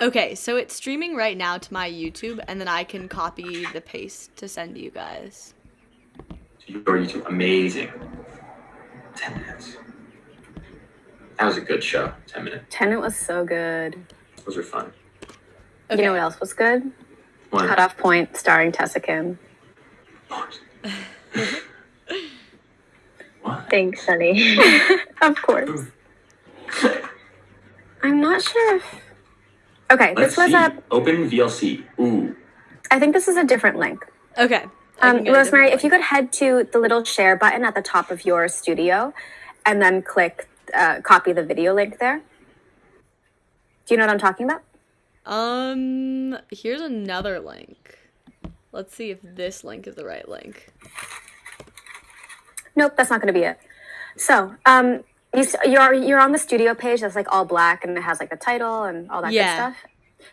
Okay, so it's streaming right now to my YouTube, and then I can copy the paste to send to you guys. Your YouTube, amazing. 10 minutes. That was a good show. 10 minutes. Tenet was so good. Those are fun. You know what else was good? What? Cutoff Point, starring Tessa Kim. What? Thanks, Sunny. Of course. I'm not sure if... Okay, Let's this was see. Open VLC. Ooh. I think this is a different link. Okay. Rosemary, if you could head to the little share button at the top of your studio and then click copy the video link there. Do you know what I'm talking about? Here's another link. Let's see if this link is the right link. Nope, that's not going to be it. So, you're on the studio page that's like all black and it has like the title and all that good stuff.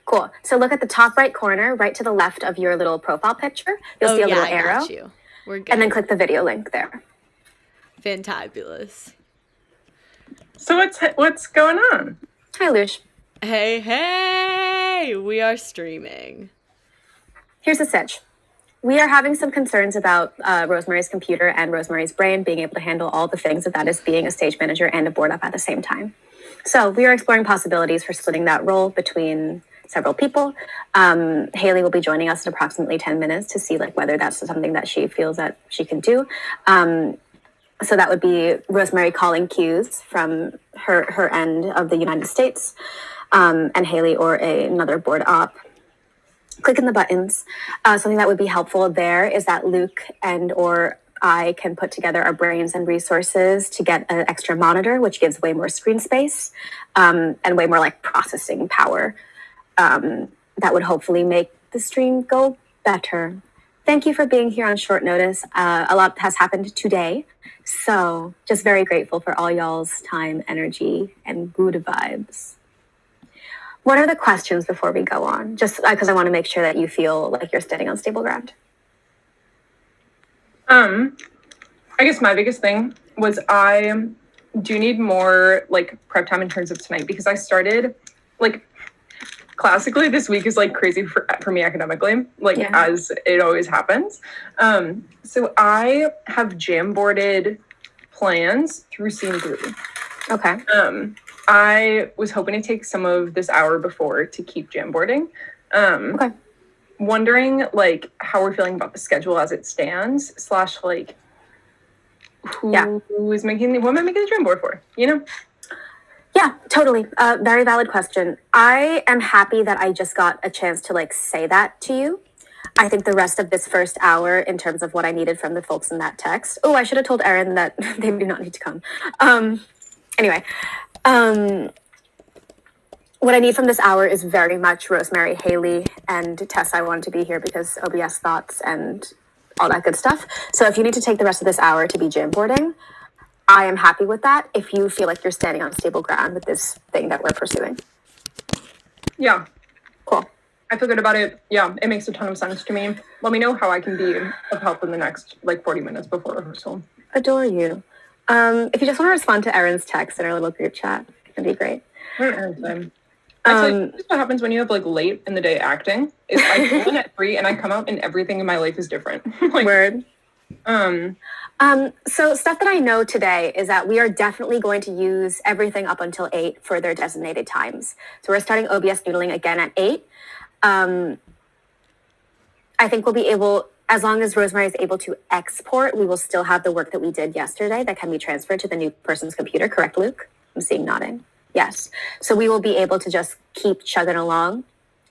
Cool. So look at the top right corner, right to the left of your little profile picture. You'll see a little arrow. Got you. We're good. And then click the video link there. Fantabulous. So what's going on? Hi, Lush. Hey, we are streaming. Here's the sitch. We are having some concerns about Rosemary's computer and Rosemary's brain being able to handle all the things that is being a stage manager and a board up at the same time. So we are exploring possibilities for splitting that role between several people. Haley will be joining us in approximately 10 minutes to see like whether that's something that she feels that she can do. So that would be Rosemary calling cues from her end of the United States, and Haley or another board op. Clicking the buttons. Something that would be helpful there is that Luke and or I can put together our brains and resources to get an extra monitor, which gives way more screen space and way more like processing power. That would hopefully make the stream go better. Thank you for being here on short notice. A lot has happened today. So just very grateful for all y'all's time, energy, and good vibes. What are the questions before we go on? Just because I want to make sure that you feel like you're standing on stable ground. I guess my biggest thing was I do need more like prep time in terms of tonight because I started like classically this week is like crazy for me academically, like as it always happens. So I have Jamboarded plans through scene 3. Okay. I was hoping to take some of this hour before to keep Jamboarding. Okay. Wondering like how we're feeling about the schedule as it stands / like who is making what am I making the Jamboard for, you know? Yeah, totally. Very valid question. I am happy that I just got a chance to like say that to you. I think the rest of this first hour in terms of what I needed from the folks in that text. Oh, I should have told Erin that they do not need to come. Anyway, what I need from this hour is very much Rosemary, Haley, and Tess. I wanted to be here because OBS thoughts and all that good stuff. So if you need to take the rest of this hour to be Jamboarding, I am happy with that if you feel like you're standing on stable ground with this thing that we're pursuing. Yeah. Cool. I feel good about it. Yeah, it makes a ton of sense to me. Let me know how I can be of help in the next like 40 minutes before rehearsal. Adore you. If you just want to respond to Erin's text in our little group chat, it'd be great. That's what happens when you have like late in the day acting. Is I go in at 3 and I come out and everything in my life is different. Like, word. So stuff that I know today is that we are definitely going to use everything up until 8 for their designated times. So we're starting OBS noodling again at 8. I think we'll be able, as long as Rosemary is able to export, we will still have the work that we did yesterday that can be transferred to the new person's computer. Correct, Luke? I'm seeing nodding. Yes. So we will be able to just keep chugging along.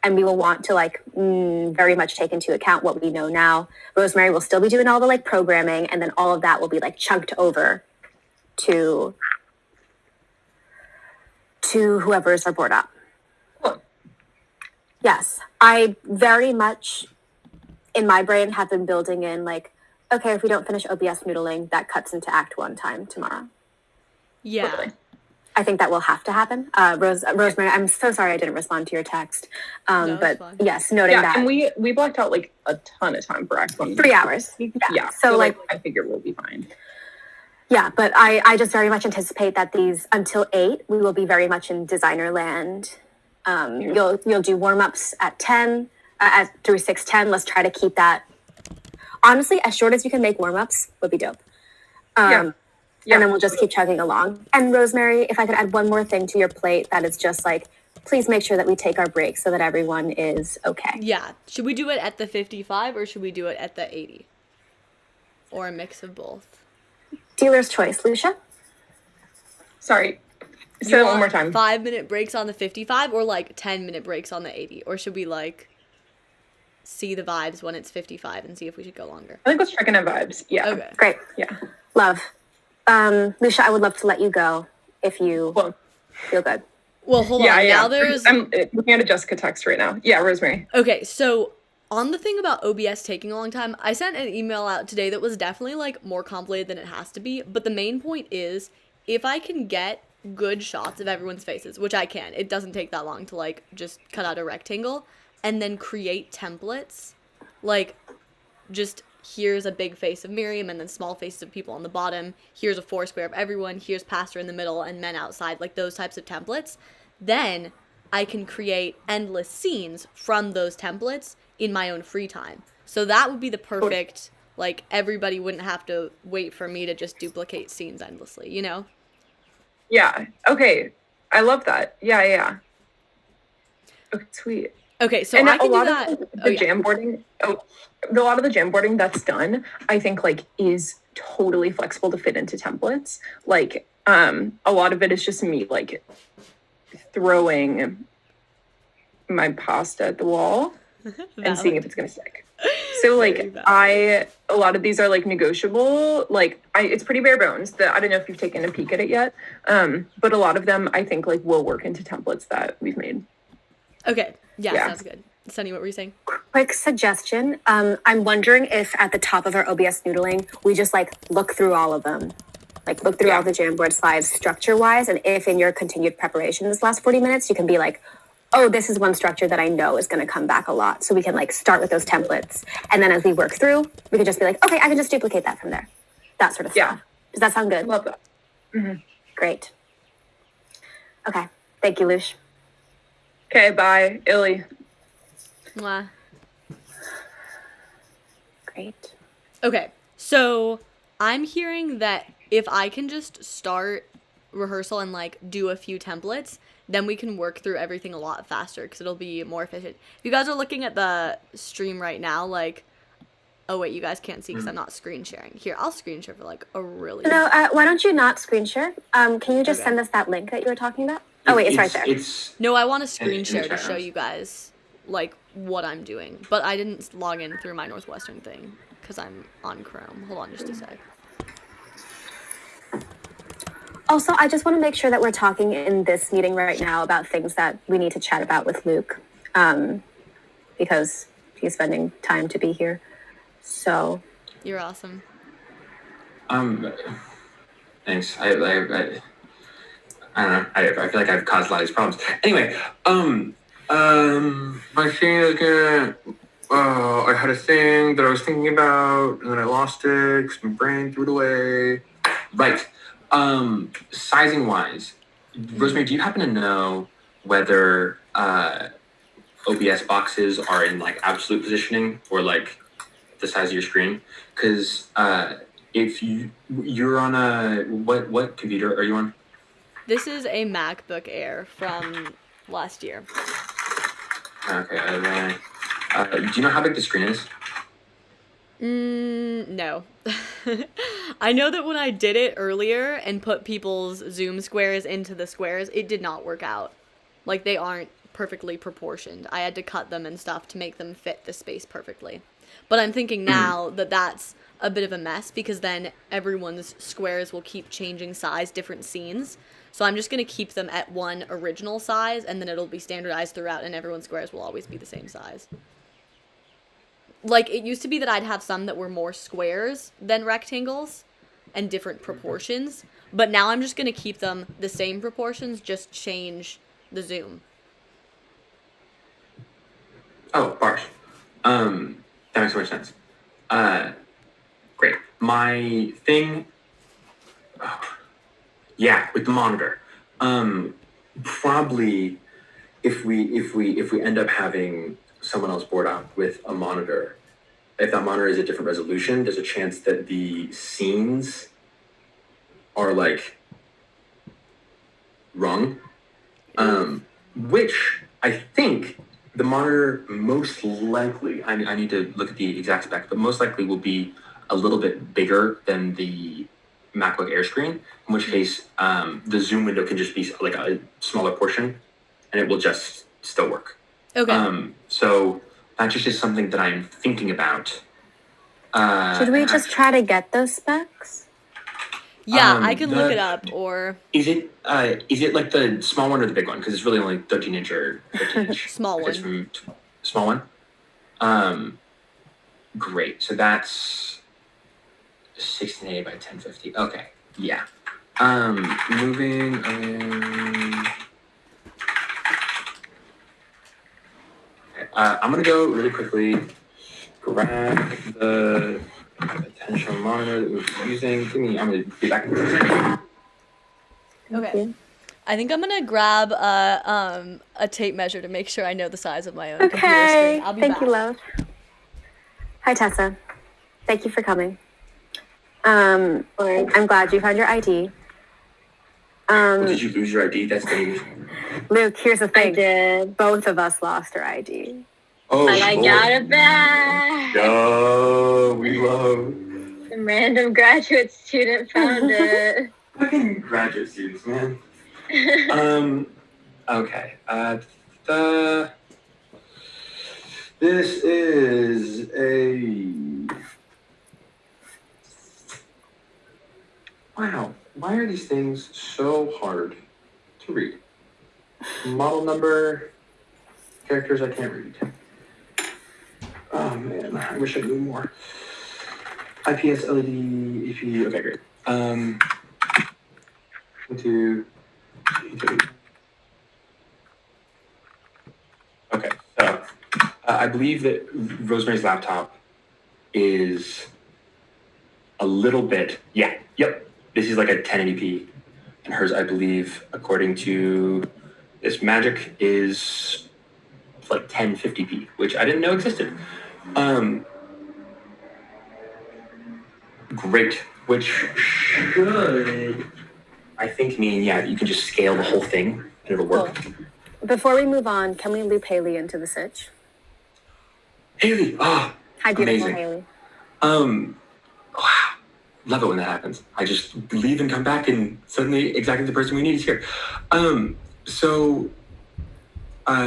And we will want to like very much take into account what we know now. Rosemary will still be doing all the like programming, and then all of that will be like chunked over to whoever is our board up. Cool. Yes, I very much in my brain have been building in like, okay, if we don't finish OBS noodling, that cuts into Act 1 time tomorrow. Yeah. Totally. I think that will have to happen. Rosemary, I'm so sorry I didn't respond to your text. But yes, noting that. And we blocked out like a ton of time for Act 1. 3 hours. Yeah. So like I figure we'll be fine. Yeah, but I just very much anticipate that these until 8, we will be very much in designer land, You'll do warm-ups at 10, through 6:10. Let's try to keep that, honestly, as short as you can make warm-ups would be dope. Yeah. And then we'll just keep chugging along. And Rosemary, if I could add one more thing to your plate, that is just like, please make sure that we take our breaks so that everyone is okay. Yeah. Should we do it at the 55 or should we do it at the 80? Or a mix of both? Dealer's choice. Lucia? Sorry. You Say that want one more time. 5-minute breaks on the 55 or like 10-minute breaks on the 80? Or should we like see the vibes when it's 55 and see if we should go longer? I think let's check in on vibes. Yeah. Okay. Great. Yeah. Love. Lucia, I would love to let you go if you Well, feel good. Well, hold on. Now there's... I'm looking at a Jessica text right now. Yeah, Rosemary. Okay, so on the thing about OBS taking a long time, I sent an email out today that was definitely like more complicated than it has to be. But the main point is, if I can get good shots of everyone's faces, which I can, it doesn't take that long to like just cut out a rectangle and then create templates, like just here's a big face of Miriam and then small faces of people on the bottom, here's a foursquare of everyone, here's pastor in the middle and men outside, like those types of templates, then I can create endless scenes from those templates in my own free time. So that would be the perfect, like everybody wouldn't have to wait for me to just duplicate scenes endlessly, you know? Yeah. Okay. I love that. Yeah. Okay, sweet. Okay, so And I can a lot do that. of the Jamboarding, a lot of the Jamboarding that's done, I think like is totally flexible to fit into templates. Like, a lot of it is just me like throwing my pasta at the wall and seeing if it's gonna stick. So like a lot of these are like negotiable. Like it's pretty bare bones. I don't know if you've taken a peek at it yet. But a lot of them I think like will work into templates that we've made. Okay. Yeah, Yeah. sounds good. Sunny, what were you saying? Quick suggestion. I'm wondering if at the top of our OBS noodling, we just like look through all of them. Like look through all the Jamboard slides structure-wise. And if in your continued preparation this last 40 minutes, you can be like, oh, this is one structure that I know is going to come back a lot. So we can like start with those templates. And then as we work through, we can just be like, okay, I can just duplicate that from there. That sort of stuff. Does that sound good? Love that. Mm-hmm. Great. Okay. Thank you, Lush. Okay, bye, Illy. Mwah. Great. Okay, so I'm hearing that if I can just start rehearsal and like do a few templates, then we can work through everything a lot faster because it'll be more efficient. If you guys are looking at the stream right now, like, oh wait, you guys can't see because I'm not screen sharing. Here, I'll screen share for like a really... No, why don't you not screen share? Can you just send us that link that you were talking about? Oh wait, it's right there. No, I want to screen in share the to chat show rooms. you guys like what I'm doing, but I didn't log in through my Northwestern thing because I'm on Chrome. Hold on just a sec. Also, I just want to make sure that we're talking in this meeting right now about things that we need to chat about with Luke, because he's spending time to be here. So. You're awesome. Thanks. I don't know. I feel like I've caused a lot of these problems. Anyway, my thing is gonna. I had a thing that I was thinking about, and then I lost it because my brain threw it away. Right. Sizing wise, Rosemary, do you happen to know whether OBS boxes are in like absolute positioning or like the size of your screen? Because if you're on a what computer are you on? This is a MacBook Air from last year. Okay. Do you know how big the screen is? No. I know that when I did it earlier and put people's Zoom squares into the squares, it did not work out. Like, they aren't perfectly proportioned. I had to cut them and stuff to make them fit the space perfectly. But I'm thinking now that that's a bit of a mess because then everyone's squares will keep changing size, different scenes. So I'm just going to keep them at one original size and then it'll be standardized throughout and everyone's squares will always be the same size. Like, it used to be that I'd have some that were more squares than rectangles and different proportions, but now I'm just going to keep them the same proportions, just change the zoom. Oh, bars. That makes more sense. Great. My thing, yeah, with the monitor. Probably if we end up having someone else board up with a monitor, if that monitor is a different resolution, there's a chance that the scenes are like wrong. Which I think the monitor most likely, I need to look at the exact spec, but most likely will be a little bit bigger than the MacBook Air screen, in which case the zoom window can just be like a smaller portion and it will just still work. Okay. So that's just something that I'm thinking about. Should we just try to get those specs? Yeah, I can look it up, or Is it like the small one or the big one? Because it's really only 13 inch or 15 inch. Small one. It's from small one. Great. So that's 1680 by 1050. Okay. Yeah. Moving. Okay. I'm gonna go really quickly. Grab the attention monitor that we're using. I'm gonna be back in a second. okay. I think I'm gonna grab a tape measure to make sure I know the size of my own computer Okay. screen. I'll be Thank back. you, love. Hi, Tessa. Thank you for coming. I'm glad you found your ID. Did you lose your ID? That's dangerous. Luke, here's the I thing. did. Both of us lost our ID. Oh, And I boy. got it back. Yo, we love Some random graduate student found it. fucking graduate students, man. Okay. This is a. Wow. Why are these things so hard to read? Model number, characters I can't read. Oh man, I wish I knew more. IPS LED EP. Okay, great. Into. Okay, so I believe that Rosemary's laptop is a little bit. Yeah. Yep. This is like a 1080p, and hers, I believe, according to this magic, is like 1050p, which I didn't know existed. Great, which should, I think, mean, yeah, you can just scale the whole thing and it'll work. Cool. Before we move on, can we loop Haley into the sitch? Haley, Hi, beautiful amazing. Haley. Wow, love it when that happens. I just leave and come back, and suddenly exactly the person we need is here. So, Do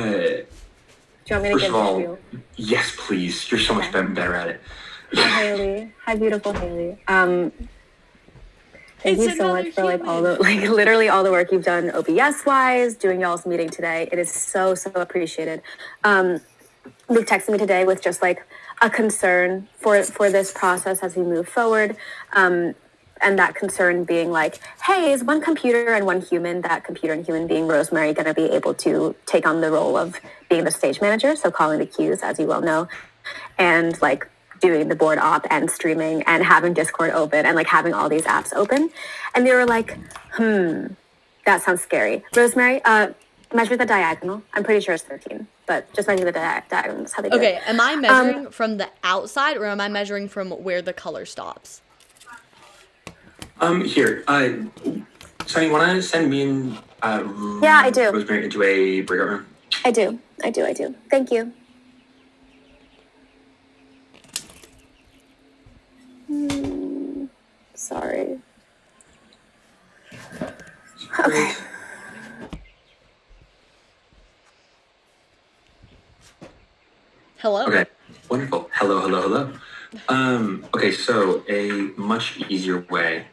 you want me to first give of all, you? yes, please. You're so much better at it. Hi, Haley. Hi, beautiful Haley. Thank It's you so another much for all the literally all the work you've done OBS wise, doing y'all's meeting today. It is so appreciated. Luke texted me today with just like a concern for this process as we move forward. And that concern being like, hey, is one computer and one human, that computer and human being Rosemary, going to be able to take on the role of being the stage manager, so calling the cues, as you well know, and like doing the board op and streaming and having Discord open and like having all these apps open. And they were like, that sounds scary. Rosemary, measure the diagonal. I'm pretty sure it's 13, but just measure the diagonal. That's how they do it. Okay, am I measuring from the outside, or am I measuring from where the color stops? Here, Sonny, you want to send me and Yeah, I do. Rosemary into a breakout room? I do. Thank you. Sorry. Okay. Hello? Okay, wonderful. Hello. Okay, so a much easier way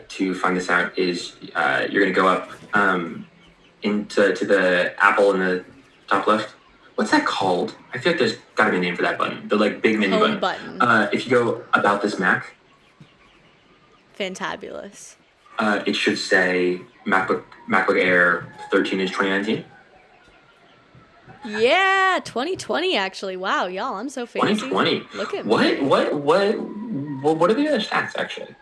to find this out is you're going to go up into the apple in the top left. What's that called? I feel like there's got to be a name for that button. The like big menu Home button. button. If you go about this Mac, Fantabulous. it should say MacBook Air 13-inch 2019. Yeah, 2020 actually. Wow, y'all, I'm so fancy. 2020. Look at me. What are the other stats actually?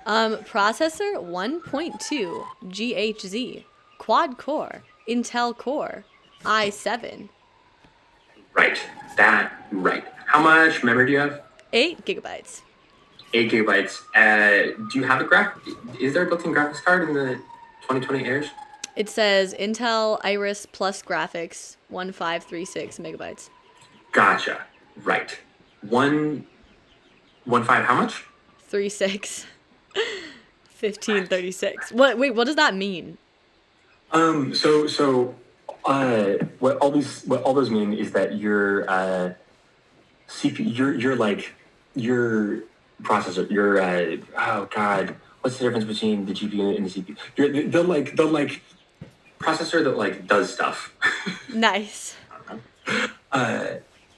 Processor 1.2 GHz, quad core, Intel Core i7, Right. Right. How much memory do you have? 8 gigabytes. 8 gigabytes. Do you have a Is there a built-in graphics card in the 2020 Airs? It says Intel Iris Plus graphics 1536 megabytes. Gotcha. Right. 115. How much? 36. 1536. What does that mean? What all those mean is that your CPU, your processor, oh god, what's the difference between the GPU and the CPU? The processor that like does stuff. Nice.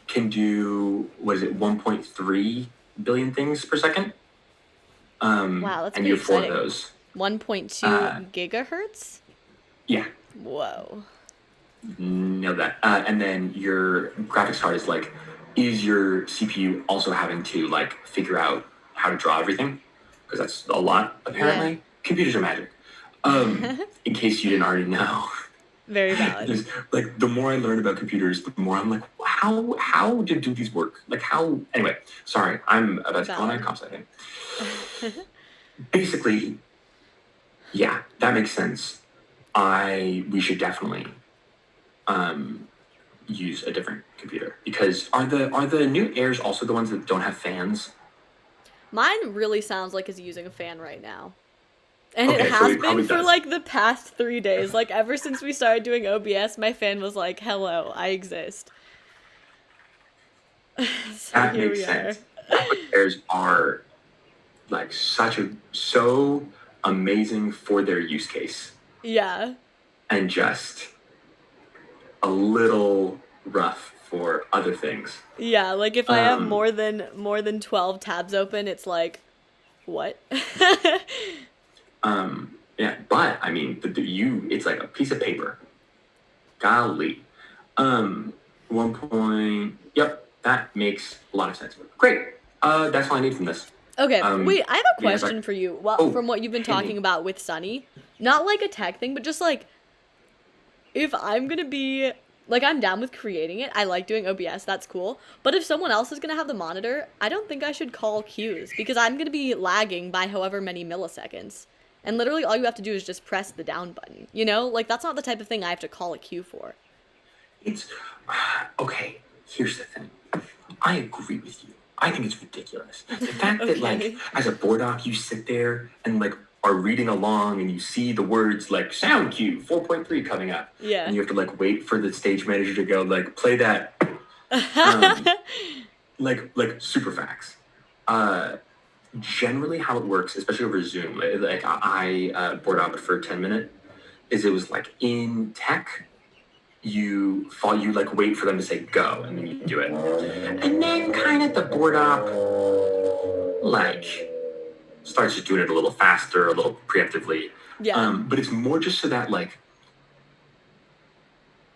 Can do, what is it, 1.3 billion things per second. Wow, that's and pretty you have 4 of exciting. those. 1.2 gigahertz? Yeah. Whoa. Know that. And then your graphics card is your CPU also having to like figure out how to draw everything? Because that's a lot, apparently. Yeah. Computers are magic. In case you didn't already know. Very valid. There's, like, the more I learn about computers, the more I'm like, how do these work? Like, how? Anyway, sorry, I'm about to call Valid. 9 cops, I think. Basically, yeah, that makes sense. We should definitely use a different computer, because are the new Airs also the ones that don't have fans? Mine really sounds like it's using a fan right now. And Okay, it so has it been probably for does. like the past 3 days. Like ever since we started doing OBS, my fan was like, "Hello, I exist." So That here makes we sense. Airs are like so amazing for their use case, Yeah. and just a little rough for other things. Yeah, like if I have more than 12 tabs open, it's like, what? Yeah, but I mean, it's like a piece of paper. Golly. One point. Yep, that makes a lot of sense. Great. That's all I need from this. Okay, wait, I have a yeah, question for you. Well, Oh, from what you've been hit me. talking about with Sunny, not like a tech thing, but just like if I'm gonna be like I'm down with creating it. I like doing OBS, that's cool. But if someone else is gonna have the monitor, I don't think I should call cues because I'm gonna be lagging by however many milliseconds. And literally all you have to do is just press the down button. You know? Like that's not the type of thing I have to call a cue for. It's okay. Here's the thing. I agree with you. I think it's ridiculous. The fact that, like, Okay. as a board op, you sit there and like are reading along and you see the words like sound cue 4.3 coming up, Yeah. and you have to like wait for the stage manager to go like play that, um, like super facts. Generally, how it works, especially over Zoom, like I board op for 10 minute, is it was like in tech. You like wait for them to say go, and then you do it, and then kind of the board op like starts just doing it a little faster, a little preemptively. Yeah. But it's more just so that like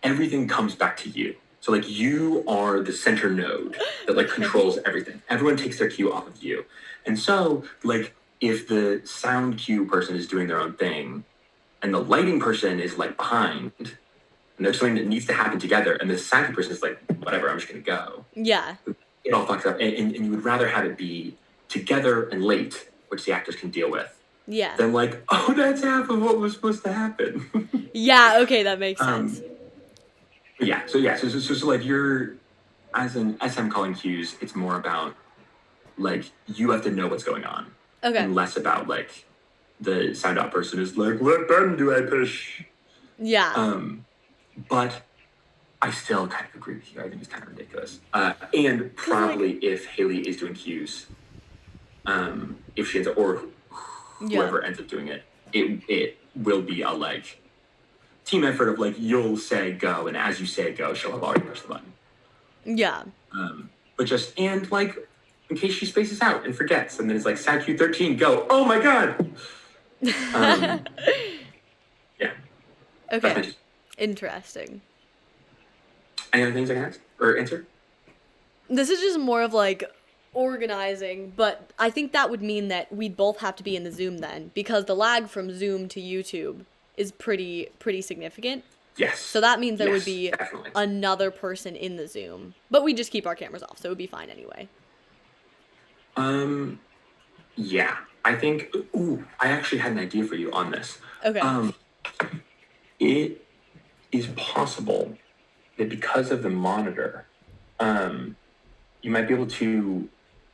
everything comes back to you. So like you are the center node that like controls everything. Everyone takes their cue off of you, and so like if the sound cue person is doing their own thing, and the lighting person is like behind. And there's something that needs to happen together, and the sound person is like, whatever, I'm just gonna go. Yeah. It all fucks up, and you would rather have it be together and late, which the actors can deal with, Yeah. than like, oh, that's half of what was supposed to happen. Yeah, okay, that makes sense. So like you're, as an SM calling cues, it's more about like you have to know what's going on, Okay. and less about like the sound out person is like, what button do I push? Yeah. But I still kind of agree with you. I think it's kind of ridiculous. And probably if Haley is doing cues, if she ends up, or whoever ends up doing it, it will be a like team effort of like you'll say go, and as you say go, she'll have already pushed the button. Yeah. But just and like in case she spaces out and forgets, and then it's like sound cue 13, go. Oh my god. Yeah. Okay. Interesting. Any other things I can ask or answer? This is just more of like organizing, but I think that would mean that we'd both have to be in the Zoom then, because the lag from Zoom to YouTube is pretty significant. Yes. So that means there would Yes, be definitely. another person in the Zoom, but we just keep our cameras off, so it would be fine anyway. Yeah, I think. Ooh, I actually had an idea for you on this. Okay. It is possible that because of the monitor, you might be able to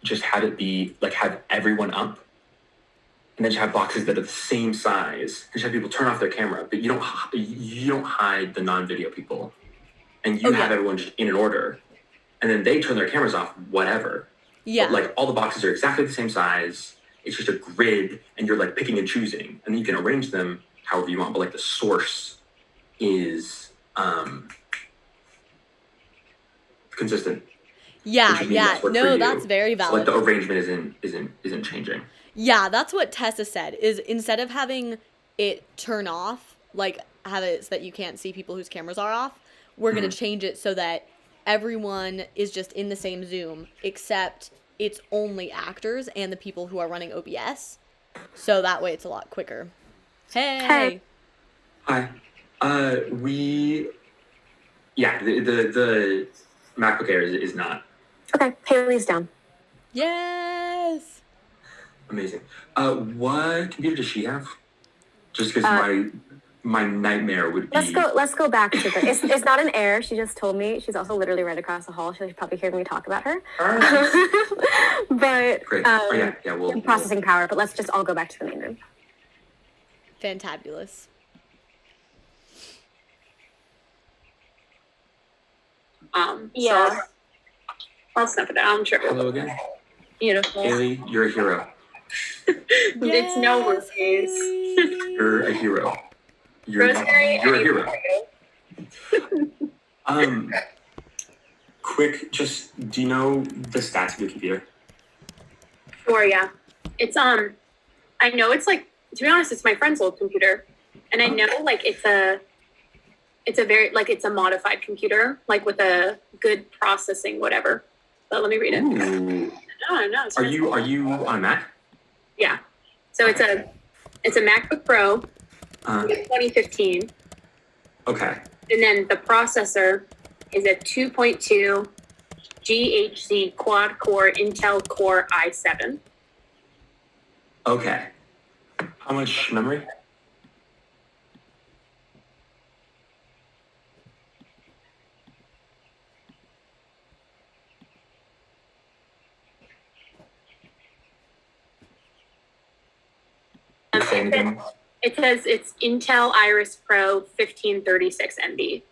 just have it be like have everyone up, and then just have boxes that are the same size, and just have people turn off their camera, but you don't hide the non-video people, and you have everyone just in an order, and then they turn their cameras off, whatever. Yeah. But like all the boxes are exactly the same size. It's just a grid, and you're like picking and choosing, and then you can arrange them however you want. But like the source is consistent. Yeah, no, that's very valid. So like the arrangement isn't changing. Yeah, that's what Tessa said, is instead of having it turn off, like have it so that you can't see people whose cameras are off, we're going to change it so that everyone is just in the same Zoom, except it's only actors and the people who are running OBS. So that way it's a lot quicker. Hey. Hi. The MacBook Air is not. Okay, Haley's down. Yes. Amazing. What computer does she have? Just because my nightmare would be. Let's go back to the. It's not an Air. She just told me. She's also literally right across the hall. She'll probably hear me talk about her. But great. We'll processing power. But let's just all go back to the main room. Fantabulous. So I'll snuff it out. I'm sure. Hello again. Beautiful. Haley, you're a hero. It's no worries. You're a hero. Rosemary, You're a hero. Quick, just do you know the stats of your computer? Sure, yeah. It's I know it's like, to be honest, it's my friend's old computer, and I know like it's a very like it's a modified computer, like with a good processing, whatever. But let me read it. Ooh. No. Are you on Mac? Yeah. So it's a MacBook Pro, 2015. Okay. And then the processor is a 2.2 GHz quad core Intel Core i7. Okay. How much memory? It says it's Intel Iris Pro 1536 MB.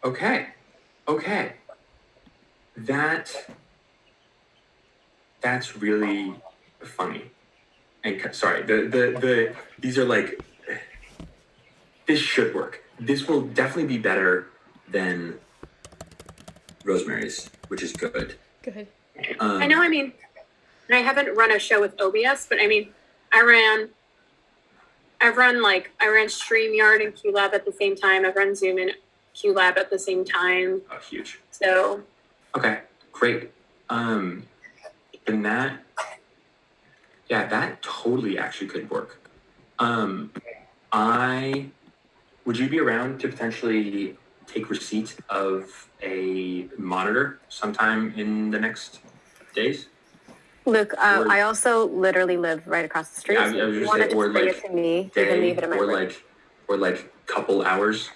Okay. That's really funny. And sorry, these are like, this should work. This will definitely be better than Rosemary's, which is good. Good. I know, and I haven't run a show with OBS, but I ran StreamYard and QLab at the same time. I've run Zoom and QLab at the same time. Oh, huge. So. Okay, great. And that totally actually could work. Would you be around to potentially take receipt of a monitor sometime in the next days? Luke, I also literally live right across the street. Yeah, so if you want to just bring it to me, you can leave it in my room. Or like couple hours.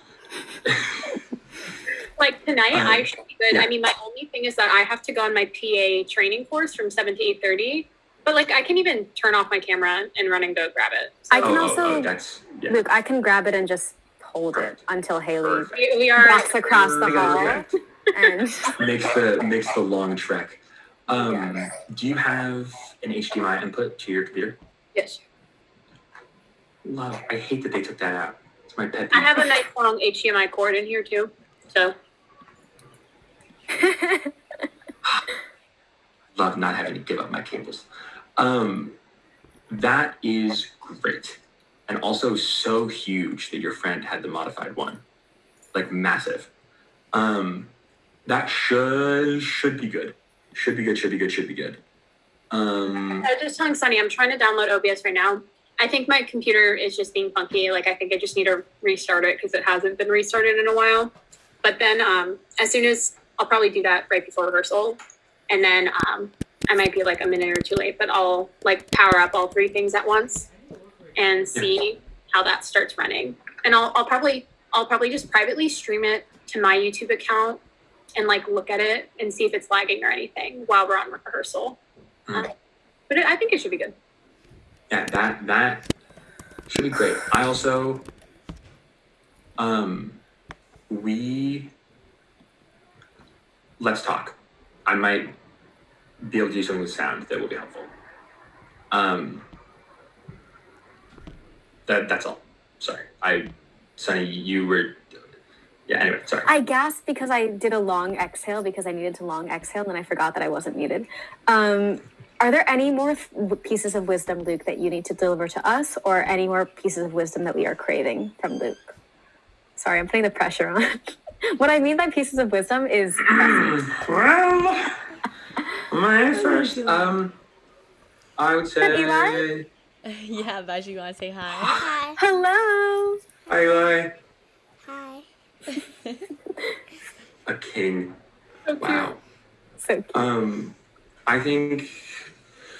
Like tonight, I should be good. Yeah. My only thing is that I have to go on my PA training course from 7 to 8:30. But like, I can even turn off my camera and run and go grab it. So, I can also, Luke, I can grab it and just hold it until Haley walks across the hall and makes the long trek. Do you have an HDMI input to your computer? Yes. Love. I hate that they took that out. It's my pet peeve. I have a nice long HDMI cord in here too. So. Love not having to give up my cables. That is great. And also so huge that your friend had the modified one. Like massive. That should be good. Should be good. I was just telling Sunny, I'm trying to download OBS right now. I think my computer is just being funky. Like, I think I just need to restart it because it hasn't been restarted in a while. But then as soon as I'll probably do that right before rehearsal. And then I might be like a minute or two late, but I'll like power up all three things at once and see how that starts running. And I'll probably just privately stream it to my YouTube account and like look at it and see if it's lagging or anything while we're on rehearsal. But I think it should be good. Yeah, that should be great. I also, let's talk. I might be able to do something with sound that will be helpful. That's all. Sorry. Sunny, you were, yeah, anyway, sorry. I gasped because I did a long exhale because I needed to long exhale and then I forgot that I wasn't muted. Are there any more pieces of wisdom, Luke, that you need to deliver to us, or any more pieces of wisdom that we are craving from Luke? Sorry, I'm putting the pressure on. What I mean by pieces of wisdom is... Well, my first, I would say... Eli? Yeah, Vaj, you want to say hi? Hi. Hello! Hi, Eli. Hi. A king. So cute. Wow. So cute. I think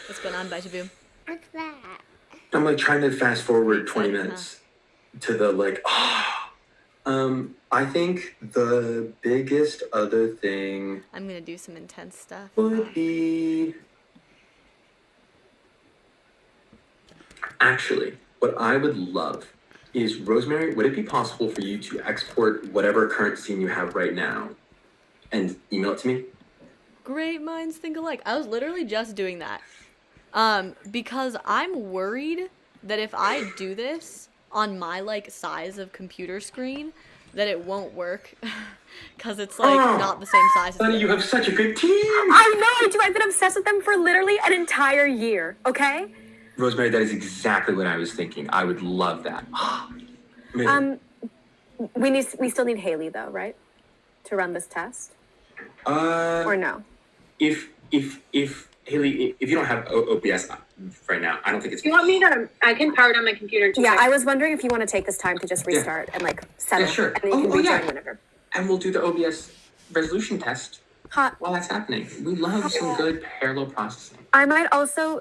What's going on, Vaj? What's that? I'm like trying to fast forward 20 Exciting, minutes to the like, I think the biggest other thing I'm gonna do some intense stuff. would be actually what I would love is, Rosemary, would it be possible for you to export whatever current scene you have right now and email it to me? Great minds think alike. I was literally just doing that. Because I'm worried that if I do this on my like size of computer screen, that it won't work. Cause it's like not the same size as Honey, you have such a good team. I know I do. I've been obsessed with them for literally an entire year, okay? Rosemary, that is exactly what I was thinking. I would love that. Amazing. We still need Haley though, right? To run this test? Or no? If Haley, if you don't have OBS right now, I don't think it's. You want me to? I can power down my computer too. Yeah, I was wondering if you want to take this time to just restart and like set Yeah, it, sure. and then you can rejoin whenever. And we'll do the OBS resolution test Hot. while that's happening. We love some good parallel processing. I might also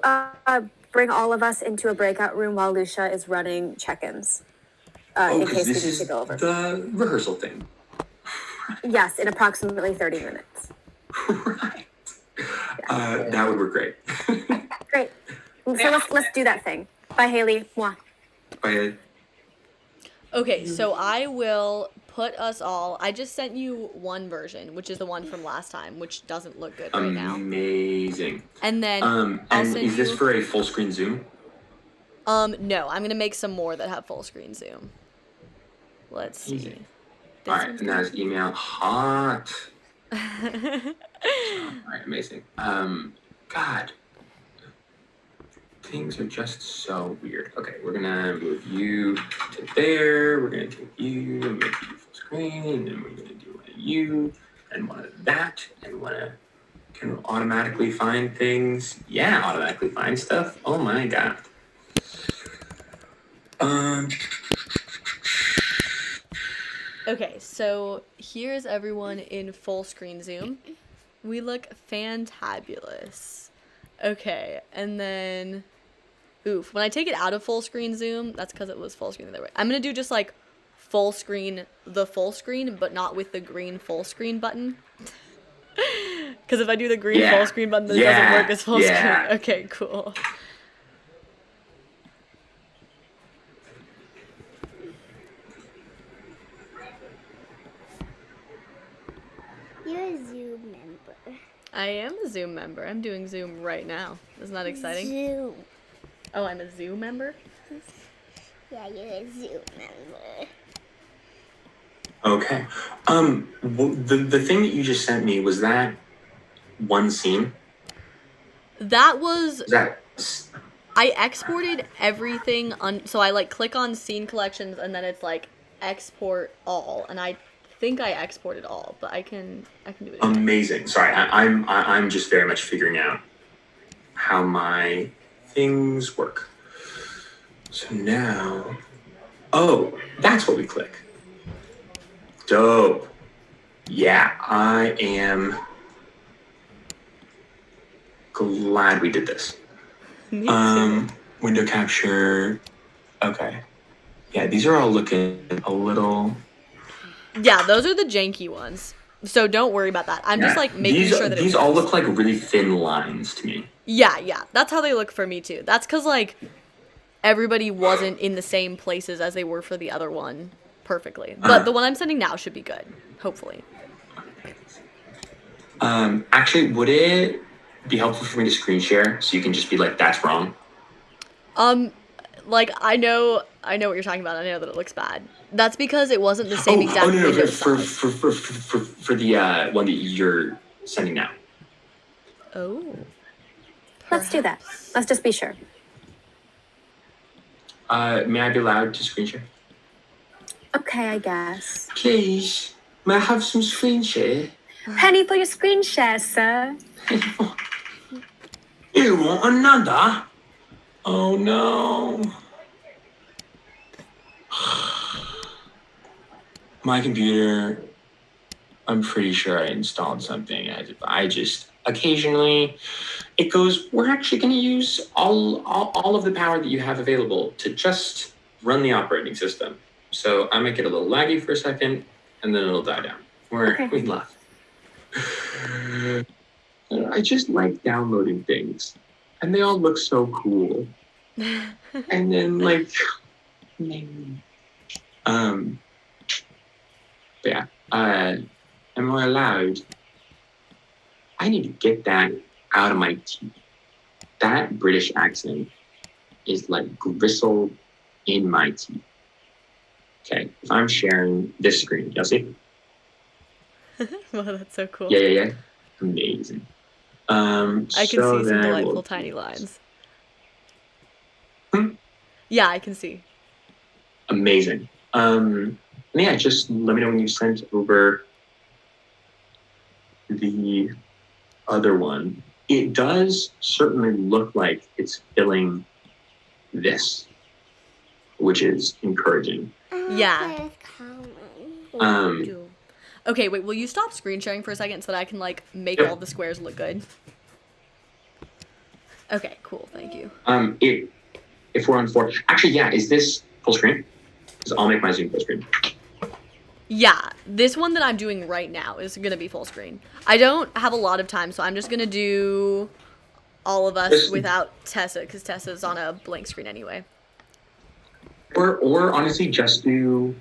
bring all of us into a breakout room while Lucia is running check-ins. In Because case we this need is to go over. the rehearsal thing. Yes, in approximately 30 minutes. Right. That would work great. Great. So let's do that thing. Bye, Haley. Mwah. Bye. Okay, so I will put us all. I just sent you one version, which is the one from last time, which doesn't look good right now. Amazing. And then And I'll send is this you. for a full screen Zoom? No, I'm gonna make some more that have full screen zoom. Let's see. Easy. This All right, one's and that is email hot. All right, amazing. God, things are just so weird. Okay, we're gonna move you to there. We're gonna take you and make you full screen, and then we're gonna do one of you and one of that, and one of can automatically find things. Yeah, automatically find stuff. Oh my god. Okay, so here's everyone in full screen zoom. We look fantabulous. Okay, and then, oof, when I take it out of full screen zoom, that's because it was full screen the other way. I'm gonna do just like full screen, the full screen, but not with the green full screen button. Because if I do the green full screen button, then it doesn't work as full screen. Okay, cool. You're a Zoom member. I am a Zoom member. I'm doing Zoom right now. Isn't that exciting? Zoom. Oh, I'm a Zoom member? Yeah, you're a Zoom member. Okay. The thing that you just sent me, was that one scene? That was, Is that I exported everything so I like click on scene collections and then it's like export all, and I think I exported all, but I can do it again. amazing? Sorry, I'm just very much figuring out how my things work. So now, oh, that's what we click. Dope. Yeah, I am glad we did this. Me too. Window capture. Okay. Yeah, these are all looking a little. Yeah, those are the janky ones. So don't worry about that. I'm just Yeah, like making sure that these it all works. look like really thin lines to me. Yeah, that's how they look for me too. That's because like everybody wasn't in the same places as they were for the other one perfectly. But the one I'm sending now should be good, hopefully. Actually, would it be helpful for me to screen share so you can just be like, "That's wrong"? Like I know what you're talking about. I know that it looks bad. That's because it wasn't the same exact no, window for size. for the one that you're sending now. Oh. Let's do that. Perhaps. Let's just be sure. May I be allowed to screen share? Okay, I guess. Please, may I have some screen share? Penny for your screen share, sir. You want another? Oh no. My computer, I'm pretty sure I installed something. I just occasionally it goes, we're actually going to use all of the power that you have available to just run the operating system. So I might get a little laggy for a second and then it'll die down. We left. I just like downloading things and they all look so cool. And then like, but yeah, am I allowed? I need to get that out of my teeth. That British accent is like gristle in my teeth. Okay, if I'm sharing this screen, y'all see? Wow, that's so cool. Yeah. Amazing. I can so see some then delightful we'll tiny lines. Hmm? Yeah, I can see. Amazing. Yeah, just let me know when you sent over the other one. It does certainly look like it's filling this, which is encouraging. Yeah. Um, Okay, wait, will you stop screen sharing for a second so that I can like make all of the squares look good? Okay, cool, thank you. If we're on 4, actually, yeah, is this full screen? Because I'll make my Zoom full screen. Yeah, this one that I'm doing right now is gonna be full screen. I don't have a lot of time, so I'm just gonna do all of us without Tessa, because Tessa's on a blank screen anyway. Or honestly, just do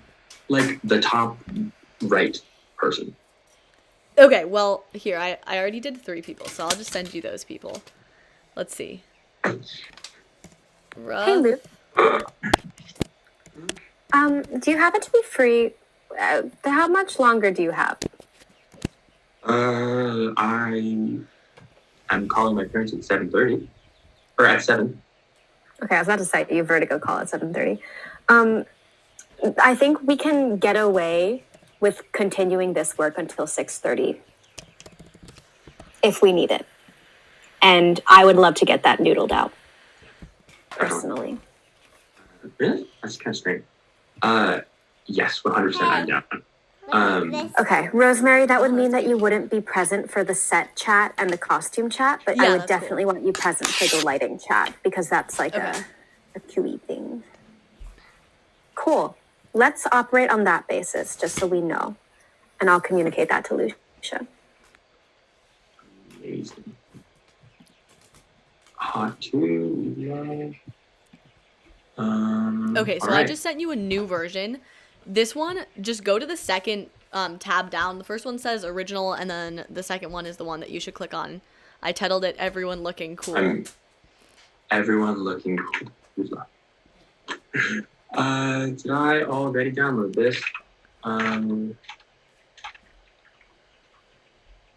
like the top right person. Okay, well, here, I already did 3 people, so I'll just send you those people. Let's see. Hey, Luke. Do you happen to be free? How much longer do you have? I'm calling my parents at 7:30, or at 7. Okay, I was about to say you vertigo call at 7:30. I think we can get away with continuing this work until 6:30 if we need it. And I would love to get that noodled out personally. Really? That's kind of strange. Yes, 100%. I'm down. Okay, Rosemary, that would mean that you wouldn't be present for the set chat and the costume chat, but Yeah, I would that's definitely want you present for the lighting chat because that's like Okay. a QE thing. Cool. Let's operate on that basis, just so we know. And I'll communicate that to Lucia. Amazing. Hot too. Yeah. Okay, so all right. I just sent you a new version. This one, just go to the second tab down. The first one says original, and then the second one is the one that you should click on. I titled it Everyone Looking Cool. Everyone looking cool. Did I already download this?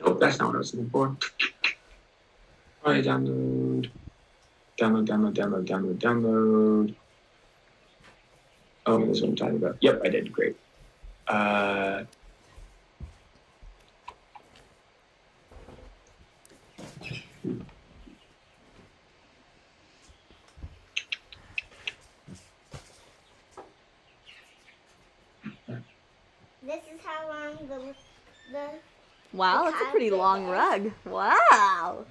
Nope, that's not what I was looking for. All right, download. Oh, that's what I'm talking about. Yep, I did. Great. is how long the Wow, The that's a pretty carpet long is. rug. Wow.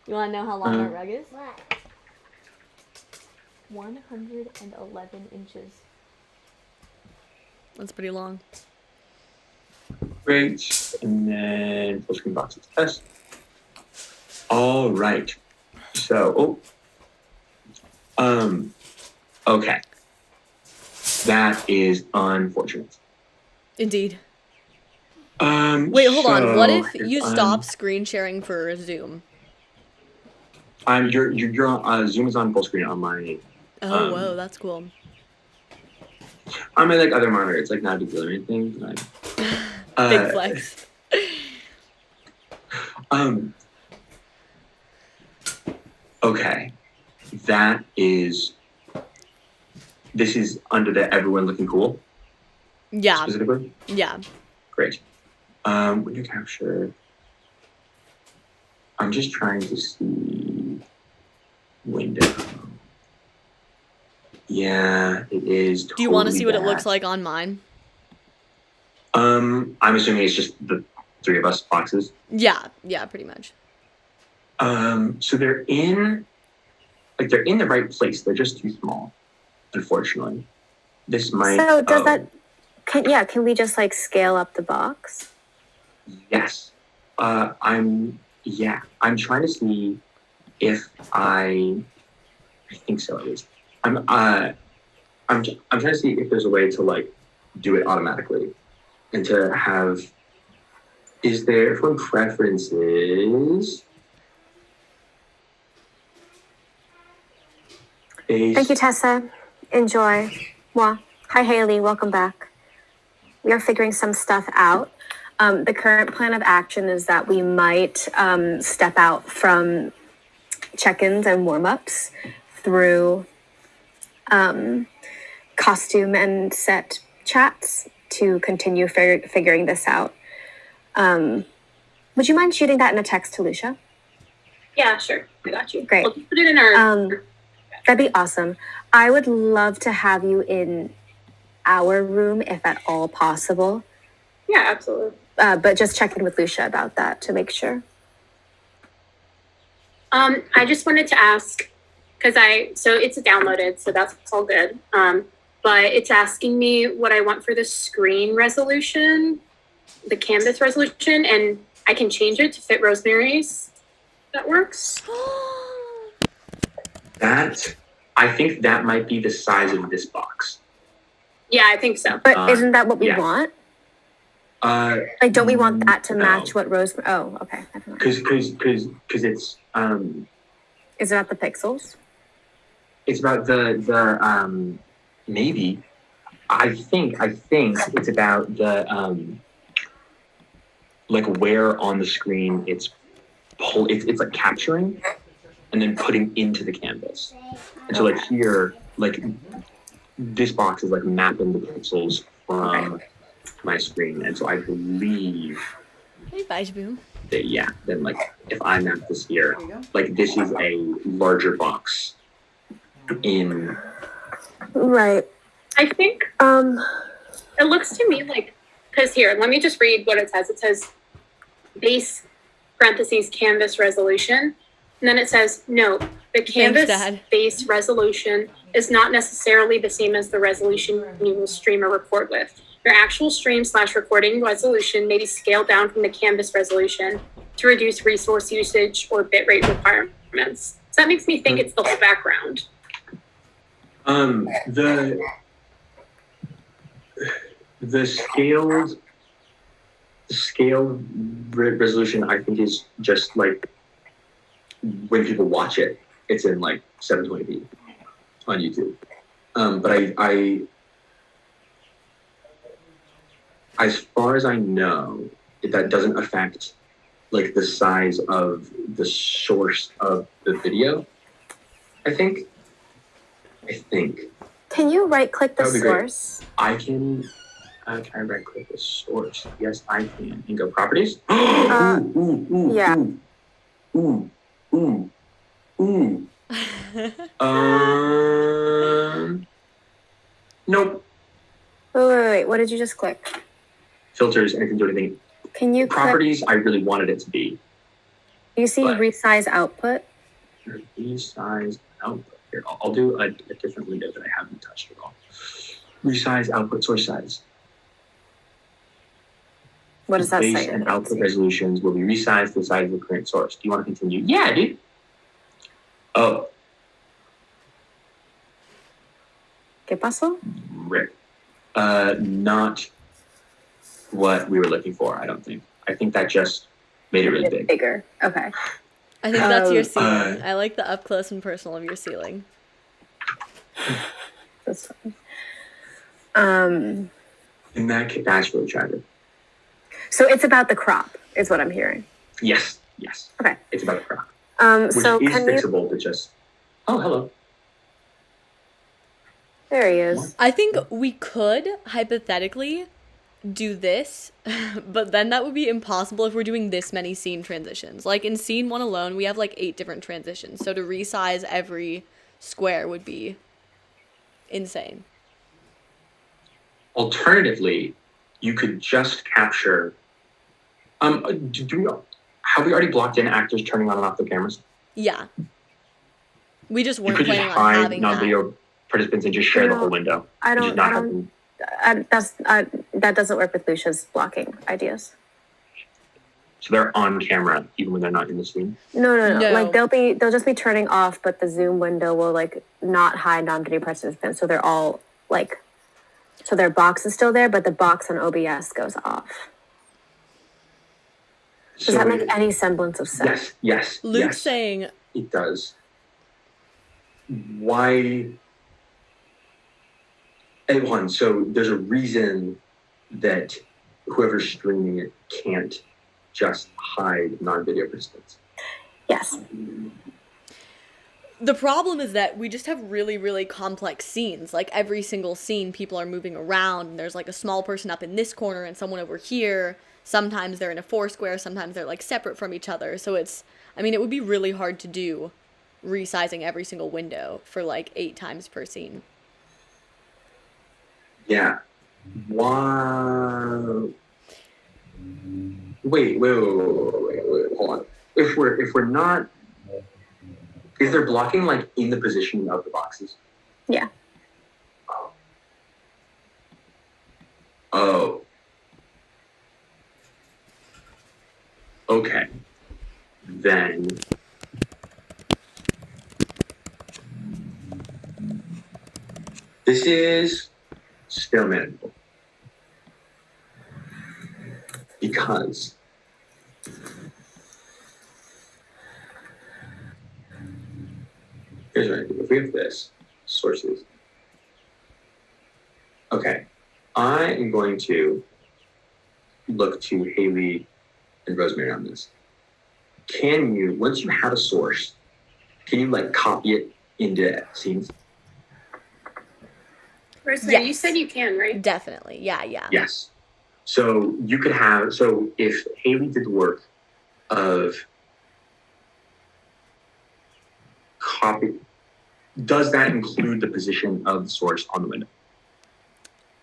You want to know how long our rug is? what? 111 inches. That's pretty long. Great. And then full screen boxes test. All right. So, okay. That is unfortunate. Indeed. Wait, hold on. What if you I'm- stop screen sharing for Zoom? You're on, Zoom is on full screen on my Oh, whoa, that's cool. on my like other monitor. It's like not a big deal or anything. Big flex. Okay. This is under the everyone looking cool Yeah, specifically. yeah. Great. Window capture. I'm just trying to see window. Yeah, it is. Do you want to totally see what it looks that. like on mine? I'm assuming it's just the three of us boxes. Yeah, pretty much. So they're in the right place. They're just too small, unfortunately. This might. So does that? Can we just like scale up the box? Yes. I'm trying to see if I think so at least. I'm trying to see if there's a way to like do it automatically and to have. Is there from preferences? Thank you, Tessa. Enjoy. Well, hi, Haley. Welcome back. We are figuring some stuff out. The current plan of action is that we might step out from check-ins and warm-ups through costume and set chats to continue figuring this out. Would you mind shooting that in a text to Lucia? Yeah, sure. I got you. Great. We'll just put it in our. That'd be awesome. I would love to have you in our room if at all possible. Yeah, absolutely. But just check in with Lucia about that to make sure. I just wanted to ask because so it's downloaded, so that's all good. But it's asking me what I want for the screen resolution, the canvas resolution, and I can change it to fit Rosemary's. That works. I think that might be the size of this box. Yeah, I think so. But isn't that what we yeah. want? Like, don't we want that to match what Rosemary? Oh, okay. Never mind. Because it's Is it about the pixels? It's about the maybe. I think it's about the like where on the screen it's like capturing and then putting into the canvas. And so like here, like this box is like mapping the pixels from my screen. And so I believe Hey, Bajboom. that then like if I map this here, like this is a larger box in Right. I think it looks to me like, because here, let me just read what it says. It says base parentheses canvas resolution. And then it says, note, the canvas Dad. base resolution is not necessarily the same as the resolution you will stream or record with. Your actual stream/recording resolution may be scaled down from the canvas resolution to reduce resource usage or bitrate requirements. So that makes me think it's the whole background. The scaled resolution I think is just like when people watch it, it's in like 720p on YouTube. But I as far as I know, that doesn't affect like the size of the source of the video. I think. Can you right click the That would be great. source? I can I right click the source. Yes, I can. And go properties. Yeah. Ooh. Nope. Wait. What did you just click? filters, and it can do anything. Can you click, Properties, I really wanted it to be. you see but- resize output? Resize output. Here, I'll do a different window that I haven't touched at all. Resize output source size. What does that Base say? and output resolutions will be resized to the size of the current source. Do you want to continue? Yeah, dude. Oh, ¿Qué pasó? rip. Not what we were looking for, I don't think. I think that just made it really big. Bigger. Okay. I think that's your Oh, ceiling. I like the up close and personal of your ceiling. That's fine. In that case, that's really tragic. So it's about the crop, is what I'm hearing. Yes. Okay. It's about the crop. Which So is can you? fixable, but just. Oh, hello. There he is. I think we could hypothetically do this, but then that would be impossible if we're doing this many scene transitions. Like in scene 1 alone, we have like 8 different transitions. So to resize every square would be insane. Alternatively, you could just capture. Have we already blocked in actors turning on and off the cameras? Yeah. We just You weren't could just planning on hide having that. non-video participants and just share the No, whole window. I And just don't. not I have don't. them- That doesn't work with Lucia's blocking ideas. So they're on camera even when they're not in the scene. No. No. Like they'll just be turning off, but the Zoom window will like not hide non-video participants. So they're all like, so their box is still there, but the box on OBS goes off. Does that make any semblance of sense? Yes. Luke's saying, It does. Why? One, so there's a reason that whoever's streaming it can't just hide non-video participants. Yes. the problem is that we just have really, really complex scenes. Like every single scene, people are moving around, and there's like a small person up in this corner and someone over here. Sometimes they're in a foursquare, sometimes they're like separate from each other. So it would be really hard to do resizing every single window for like 8 times per scene. Yeah. Wow. Wait, hold on. If we're not, is there blocking like in the position of the boxes? Yeah. Oh. Okay. Then this is still manageable. Because here's what I do. If we have this, sources. Okay. I am going to look to Haley and Rosemary on this. Can you, once you have a source, can you like copy it into scenes? Rosemary, you Yes. said you can, right? Definitely. Yeah. Yes. So you could have, so if Haley did the work of copy, does that include the position of the source on the window?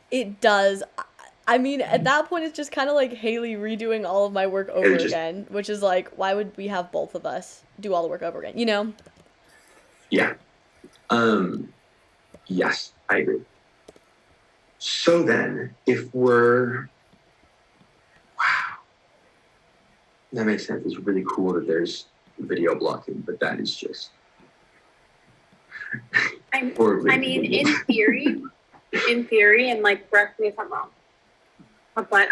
It does. I mean, at that point, it's just kind of like Haley redoing all of my work over again, which is like, why would we have both of us do all the work over again, you know? Yeah. Yes, I agree. So then, if we're, wow, that makes sense. It's really cool that there's video blocking, but that is just horribly I mean, inconvenient. in theory, and like, correct me if I'm wrong, but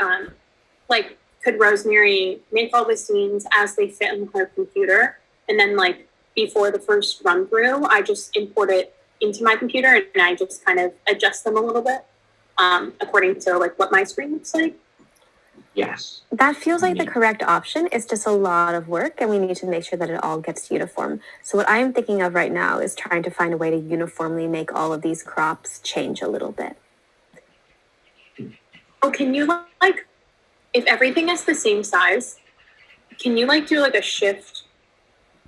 like, could Rosemary make all the scenes as they fit on her computer, and then like before the first run through, I just import it into my computer and I just kind of adjust them a little bit, according to like what my screen looks like. Yes. That feels like the correct option. It's just a lot of work, and we need to make sure that it all gets uniform. So what I am thinking of right now is trying to find a way to uniformly make all of these crops change a little bit. Oh, can you like, if everything is the same size, can you like do like a shift?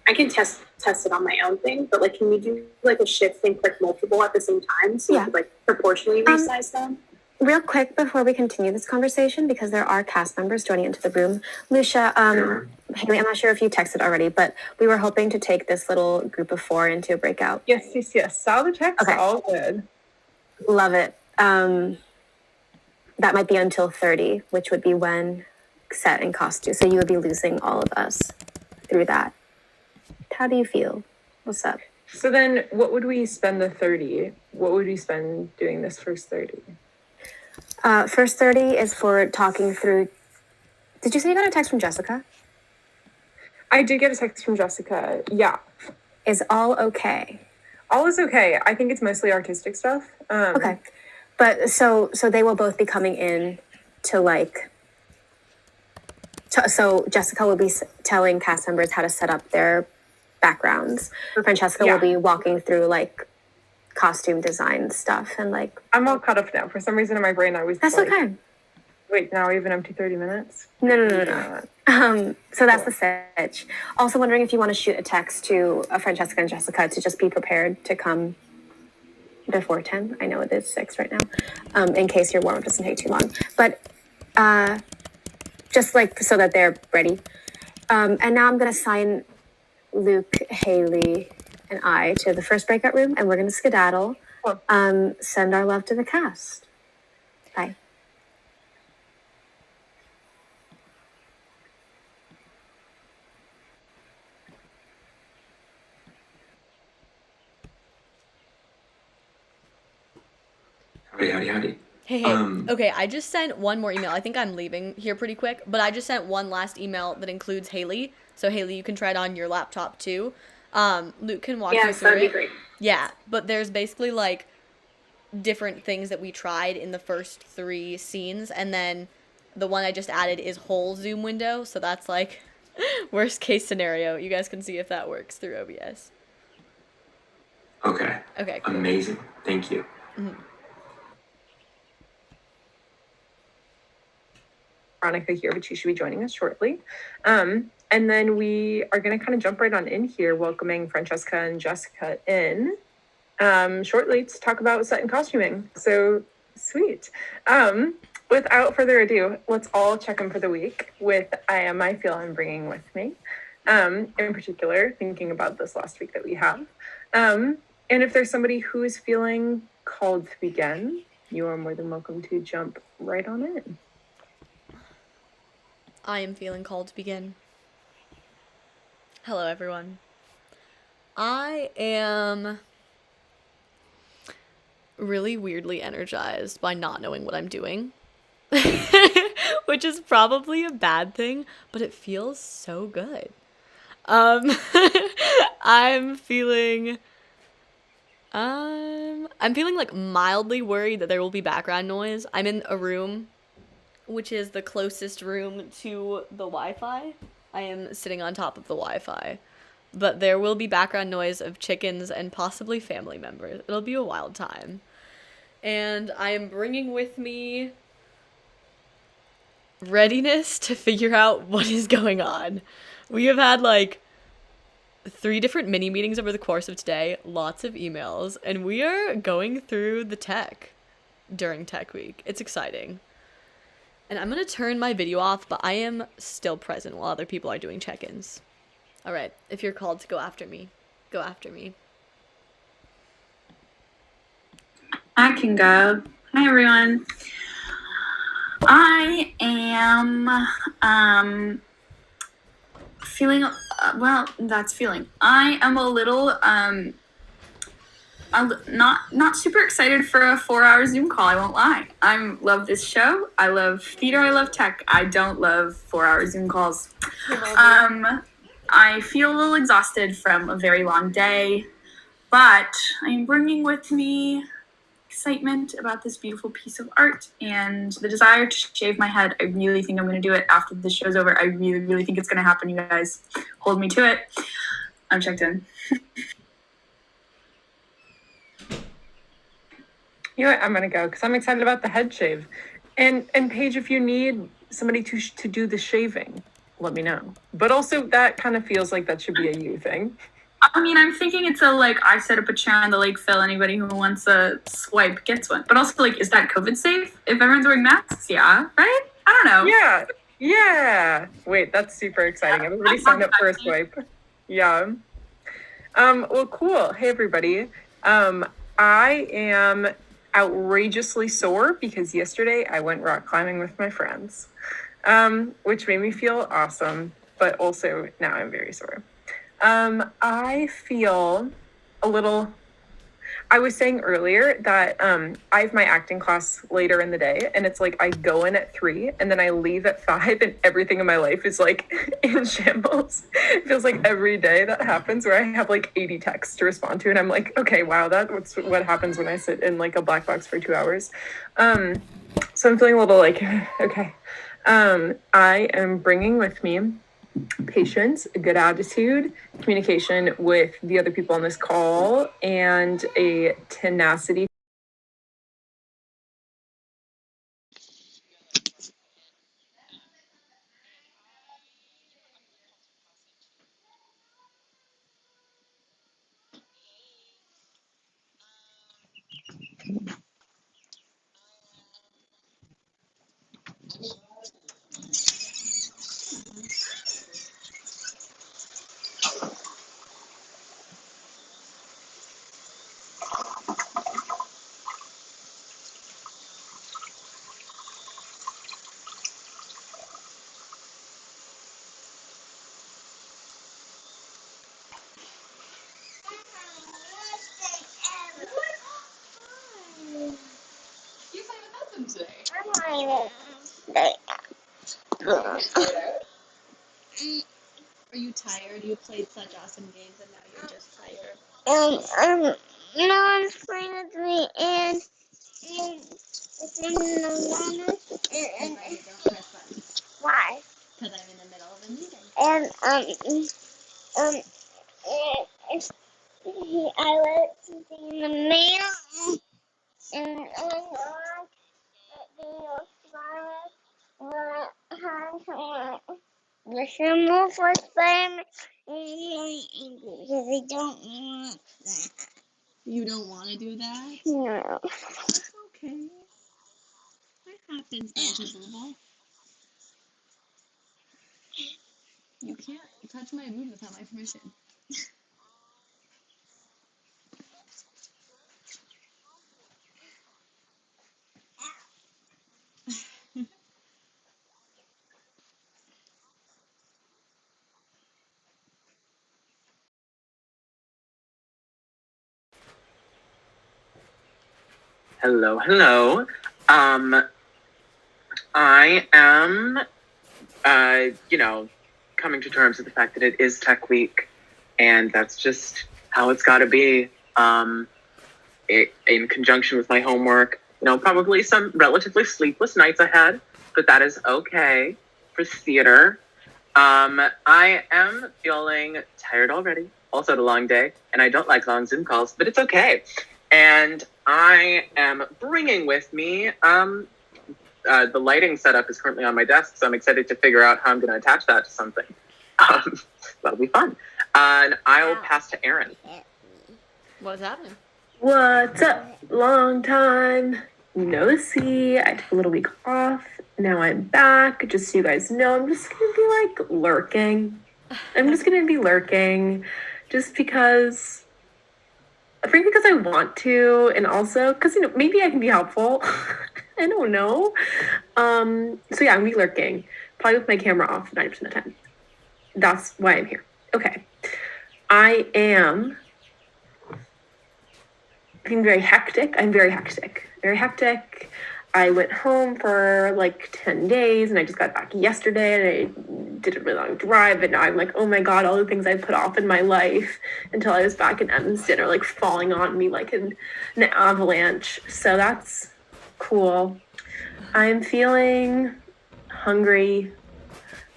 I can test it on my own thing, but like, can you do like a shift and click multiple at the same time so you could like proportionally resize them? Real quick before we continue this conversation, because there are cast members joining into the room. Lucia, Haley, I'm not sure if you texted already, but we were hoping to take this little group of 4 into a breakout. Yes. Saw the text. Okay. All good. Love it. That might be until 30, which would be when set and costume. So you would be losing all of us through that. How do you feel? What's up? So then what would we spend the 30? What would we spend doing this first 30? First 30 is for talking through. Did you say you got a text from Jessica? I did get a text from Jessica. Yeah. Is all okay? All is okay. I think it's mostly artistic stuff. Okay. But so they will both be coming in to like. So Jessica will be telling cast members how to set up their backgrounds. Francesca will be walking through like costume design stuff and like. I'm all caught up now. For some reason in my brain, I was. That's like, okay. Wait, now we have an empty 30 minutes? No. So that's the sitch. Also wondering if you want to shoot a text to Francesca and Jessica to just be prepared to come before 10. I know it is 6 right now, in case your warm-up doesn't take too long. But just like so that they're ready. And now I'm going to sign Luke, Haley, and I to the first breakout room, and we're going to skedaddle. Send our love to the cast. Bye. Howdy. Hey. Okay, I just sent one more email. I think I'm leaving here pretty quick, but I just sent one last email that includes Haley. So Haley, you can try it on your laptop too. Luke can walk you through that'd be it. great. Yeah, but there's basically like different things that we tried in the first 3 scenes, and then the one I just added is whole zoom window. So that's like worst case scenario. You guys can see if that works through OBS. Okay. Okay. Cool. Amazing. Thank you. Mm-hmm. Veronica here, but she should be joining us shortly. And then we are going to kind of jump right on in here, welcoming Francesca and Jessica in shortly to talk about set and costuming. So sweet. Without further ado, let's all check in for the week with I feel I'm bringing with me. In particular, thinking about this last week that we have. And if there's somebody who is feeling called to begin, you are more than welcome to jump right on in. I am feeling called to begin. Hello, everyone. I am really weirdly energized by not knowing what I'm doing, which is probably a bad thing, but it feels so good. I'm feeling like mildly worried that there will be background noise. I'm in a room which is the closest room to the Wi-Fi. I am sitting on top of the Wi-Fi. But there will be background noise of chickens and possibly family members. It'll be a wild time. And I am bringing with me readiness to figure out what is going on. We have had like 3 different mini meetings over the course of today, lots of emails, and we are going through the tech during Tech Week. It's exciting. And I'm going to turn my video off, but I am still present while other people are doing check-ins. All right, if you're called to go after me, go after me. I can go. Hi, everyone. I am feeling, I am a little, I'm not super excited for a 4-hour Zoom call. I won't lie. I love this show. I love theater. I love tech. I don't love 4-hour Zoom calls. I feel a little exhausted from a very long day, but I'm bringing with me excitement about this beautiful piece of art and the desire to shave my head. I really think I'm going to do it after the show's over. I really, really think it's going to happen. You guys hold me to it. I'm checked in. You know what? I'm gonna go because I'm excited about the head shave. And Paige, if you need somebody to do the shaving, let me know. But also that kind of feels like that should be a you thing. I mean, I'm thinking it's a like I set up a chair on the lake, Phil. Anybody who wants a swipe gets one. But also, like, is that COVID safe? If everyone's wearing masks, yeah, right? I don't know. Yeah. Yeah. Wait, that's super exciting. Everybody signed up for a swipe. Yeah. Well, cool. Hey, everybody. I am outrageously sore because yesterday I went rock climbing with my friends, which made me feel awesome, but also now I'm very sore. I feel a little. I was saying earlier that I have my acting class later in the day, and it's like I go in at 3 and then I leave at 5, and everything in my life is like in shambles. It feels like every day that happens where I have like 80 texts to respond to, and I'm like, okay, wow, that's what happens when I sit in like a black box for 2 hours. So I'm feeling a little like, okay. I am bringing with me patience, a good attitude, communication with the other people on this call, and a tenacity. Are you tired? You played such awesome games and now you're just tired. No one's playing with me, and it's in the moment, and Right, don't press buttons. why? Because I'm in the middle of a meeting. And um, it's, I let something in the mail, and the symbol for Spider-Man because I don't want that. You don't want to do that? No. Okay. That happens, Dr. Bubble. You can't touch my boob without my permission. Hello, hello. I am, coming to terms with the fact that it is Tech Week, and that's just how it's got to be. In conjunction with my homework, probably some relatively sleepless nights I had, but that is okay for theater. I am feeling tired already. Also had a long day, and I don't like long Zoom calls, but it's okay. And I am bringing with me, the lighting setup is currently on my desk, so I'm excited to figure out how I'm going to attach that to something. That'll be fun. And I'll pass to Erin. What's happening? What's up? Long time no see. I took a little week off. Now I'm back. Just so you guys know, I'm just gonna be like lurking. I'm just gonna be lurking just because, frankly, because I want to, and also because, maybe I can be helpful. I don't know. So yeah, I'm gonna be lurking. Probably with my camera off 90% of the time. That's why I'm here. Okay. I am being very hectic. I'm very hectic. Very hectic. I went home for like 10 days and I just got back yesterday and I did a really long drive, and now I'm like, oh my God, all the things I put off in my life until I was back in Evanston are like falling on me like an avalanche. So that's cool. I'm feeling hungry.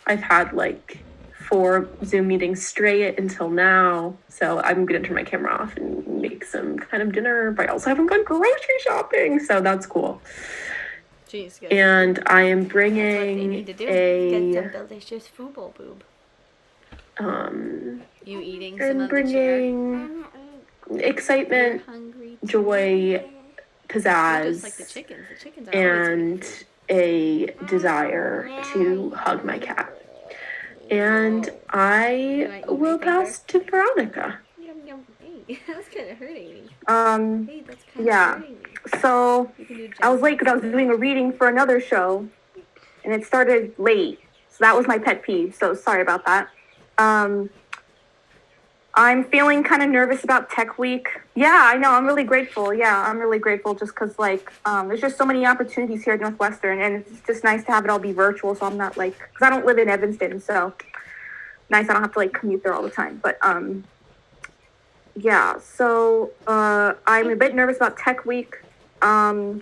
I've had like 4 Zoom meetings straight until now. So I'm gonna turn my camera off and make some kind of dinner, but I also haven't gone grocery shopping. So that's cool. Jeez, good. And I am That's what they bringing need to do. Get some delicious food boob. You eating some and of the cheer? bringing excitement, You're hungry. joy, Just like the pizzazz, chickens. The chickens are and a desire to hug my cat. And I will pass to Veronica. Yum, yum. Hey, that's kind of hurting me. Hey, that's kind of Yeah. hurting me. So You can do I was gentle late because I was doing a reading for another show, and it started late. So that was my pet peeve. So sorry about that. I'm feeling kind of nervous about Tech Week. Yeah, I know. I'm really grateful. Yeah, I'm really grateful just because, like, there's just so many opportunities here at Northwestern, and it's just nice to have it all be virtual. So I'm not like, because I don't live in Evanston, so nice. I don't have to like commute there all the time. But yeah. So I'm a bit nervous about Tech Week.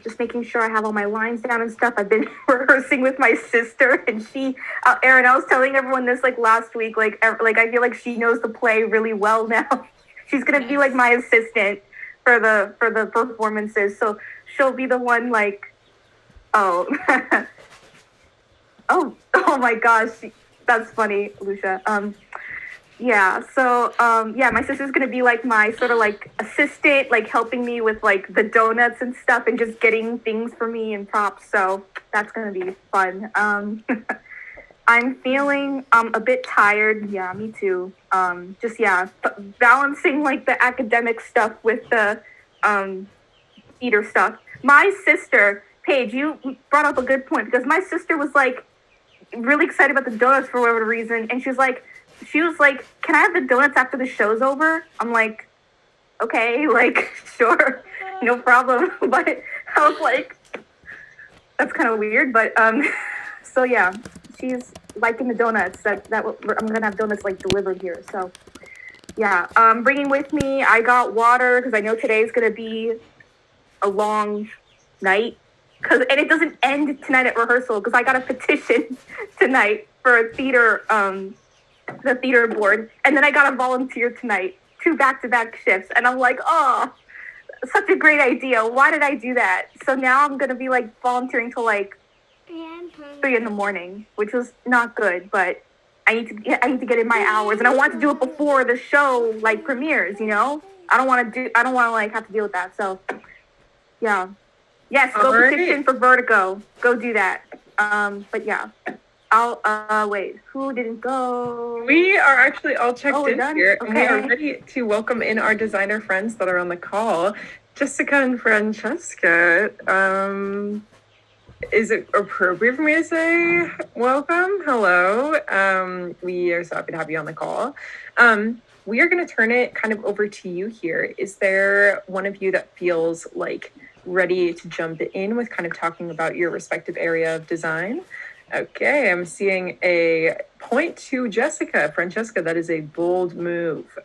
Just making sure I have all my lines down and stuff. I've been rehearsing with my sister, and she, Erin, I was telling everyone this like last week. Like I feel like she knows the play really well now. She's gonna be like my assistant for the performances. So she'll be the one like, oh, oh my gosh, that's funny, Lucia. Yeah, so yeah, my sister's gonna be like my sort of like assistant, like helping me with like the donuts and stuff and just getting things for me and props. So that's gonna be fun. I'm feeling a bit tired. Yeah, me too. Just yeah, balancing like the academic stuff with the theater stuff. My sister, Paige, you brought up a good point because my sister was like really excited about the donuts for whatever reason, and she was like, can I have the donuts after the show's over? I'm like, okay, like, sure, no problem. But I was like, that's kind of weird. But so yeah, she's liking the donuts. I'm gonna have donuts like delivered here. So yeah, bringing with me, I got water because I know today's gonna be a long night. And it doesn't end tonight at rehearsal because I got a petition tonight for a theater, the theater board, and then I got a volunteer tonight, 2 back-to-back shifts, and I'm like, oh, such a great idea. Why did I do that? So now I'm gonna be like volunteering till like 3 a.m, which was not good, but I need to get in my hours, and I want to do it before the show like premieres. You know, I don't want to like have to deal with that. So yeah. Yes, go petition for Vertigo. Go do that. But yeah, I'll wait. Who didn't go? We are actually all checked in done? here, and we are Okay. ready to welcome in our designer friends that are on the call. Jessica and Francesca. Is it appropriate for me to say welcome? Hello. We are so happy to have you on the call. We are going to turn it kind of over to you here. Is there one of you that feels like ready to jump in with kind of talking about your respective area of design? Okay, I'm seeing a point to Jessica. Francesca, that is a bold move.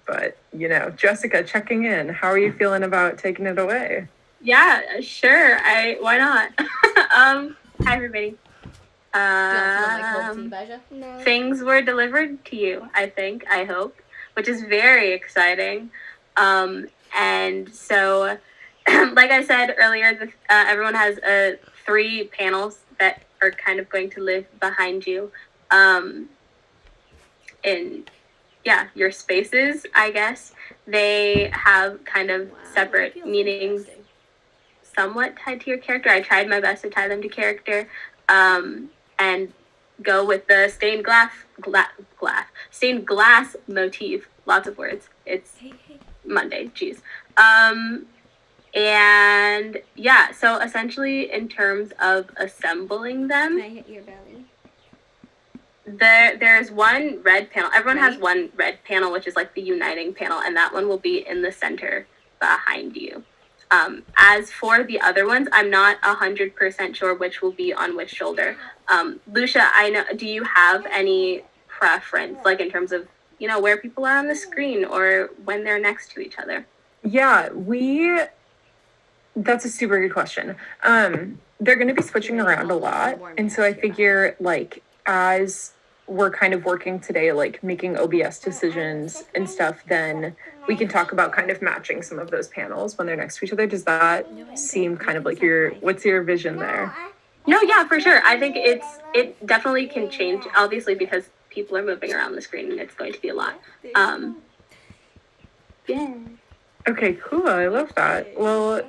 But, you know, Jessica, checking in. How are you feeling about taking it away? Yeah, sure. Why not? Hi everybody. Things were delivered to you, I hope, which is very exciting. And so, like I said earlier, everyone has 3 panels that are kind of going to live behind you, in your spaces. I guess they have kind of separate meanings, somewhat tied to your character. I tried my best to tie them to character, and go with the stained glass motif. Lots of words. It's Monday. Jeez. And yeah, so essentially in terms of assembling them, Can I hit your belly? there's one red panel. Everyone has one red panel, which is like the uniting panel, and that one will be in the center behind you. As for the other ones, I'm not 100% sure which will be on which shoulder. Lucia, I know, do you have any preference, like in terms of, you know, where people are on the screen or when they're next to each other? Yeah, that's a super good question. They're going to be switching around a lot. And so I figure like as we're kind of working today, like making OBS decisions and stuff, then we can talk about kind of matching some of those panels when they're next to each other. Does that seem kind of like what's your vision there? No, yeah, for sure. I think it definitely can change, obviously, because people are moving around the screen and it's going to be a lot. Yeah. Okay, cool. I love that. Well,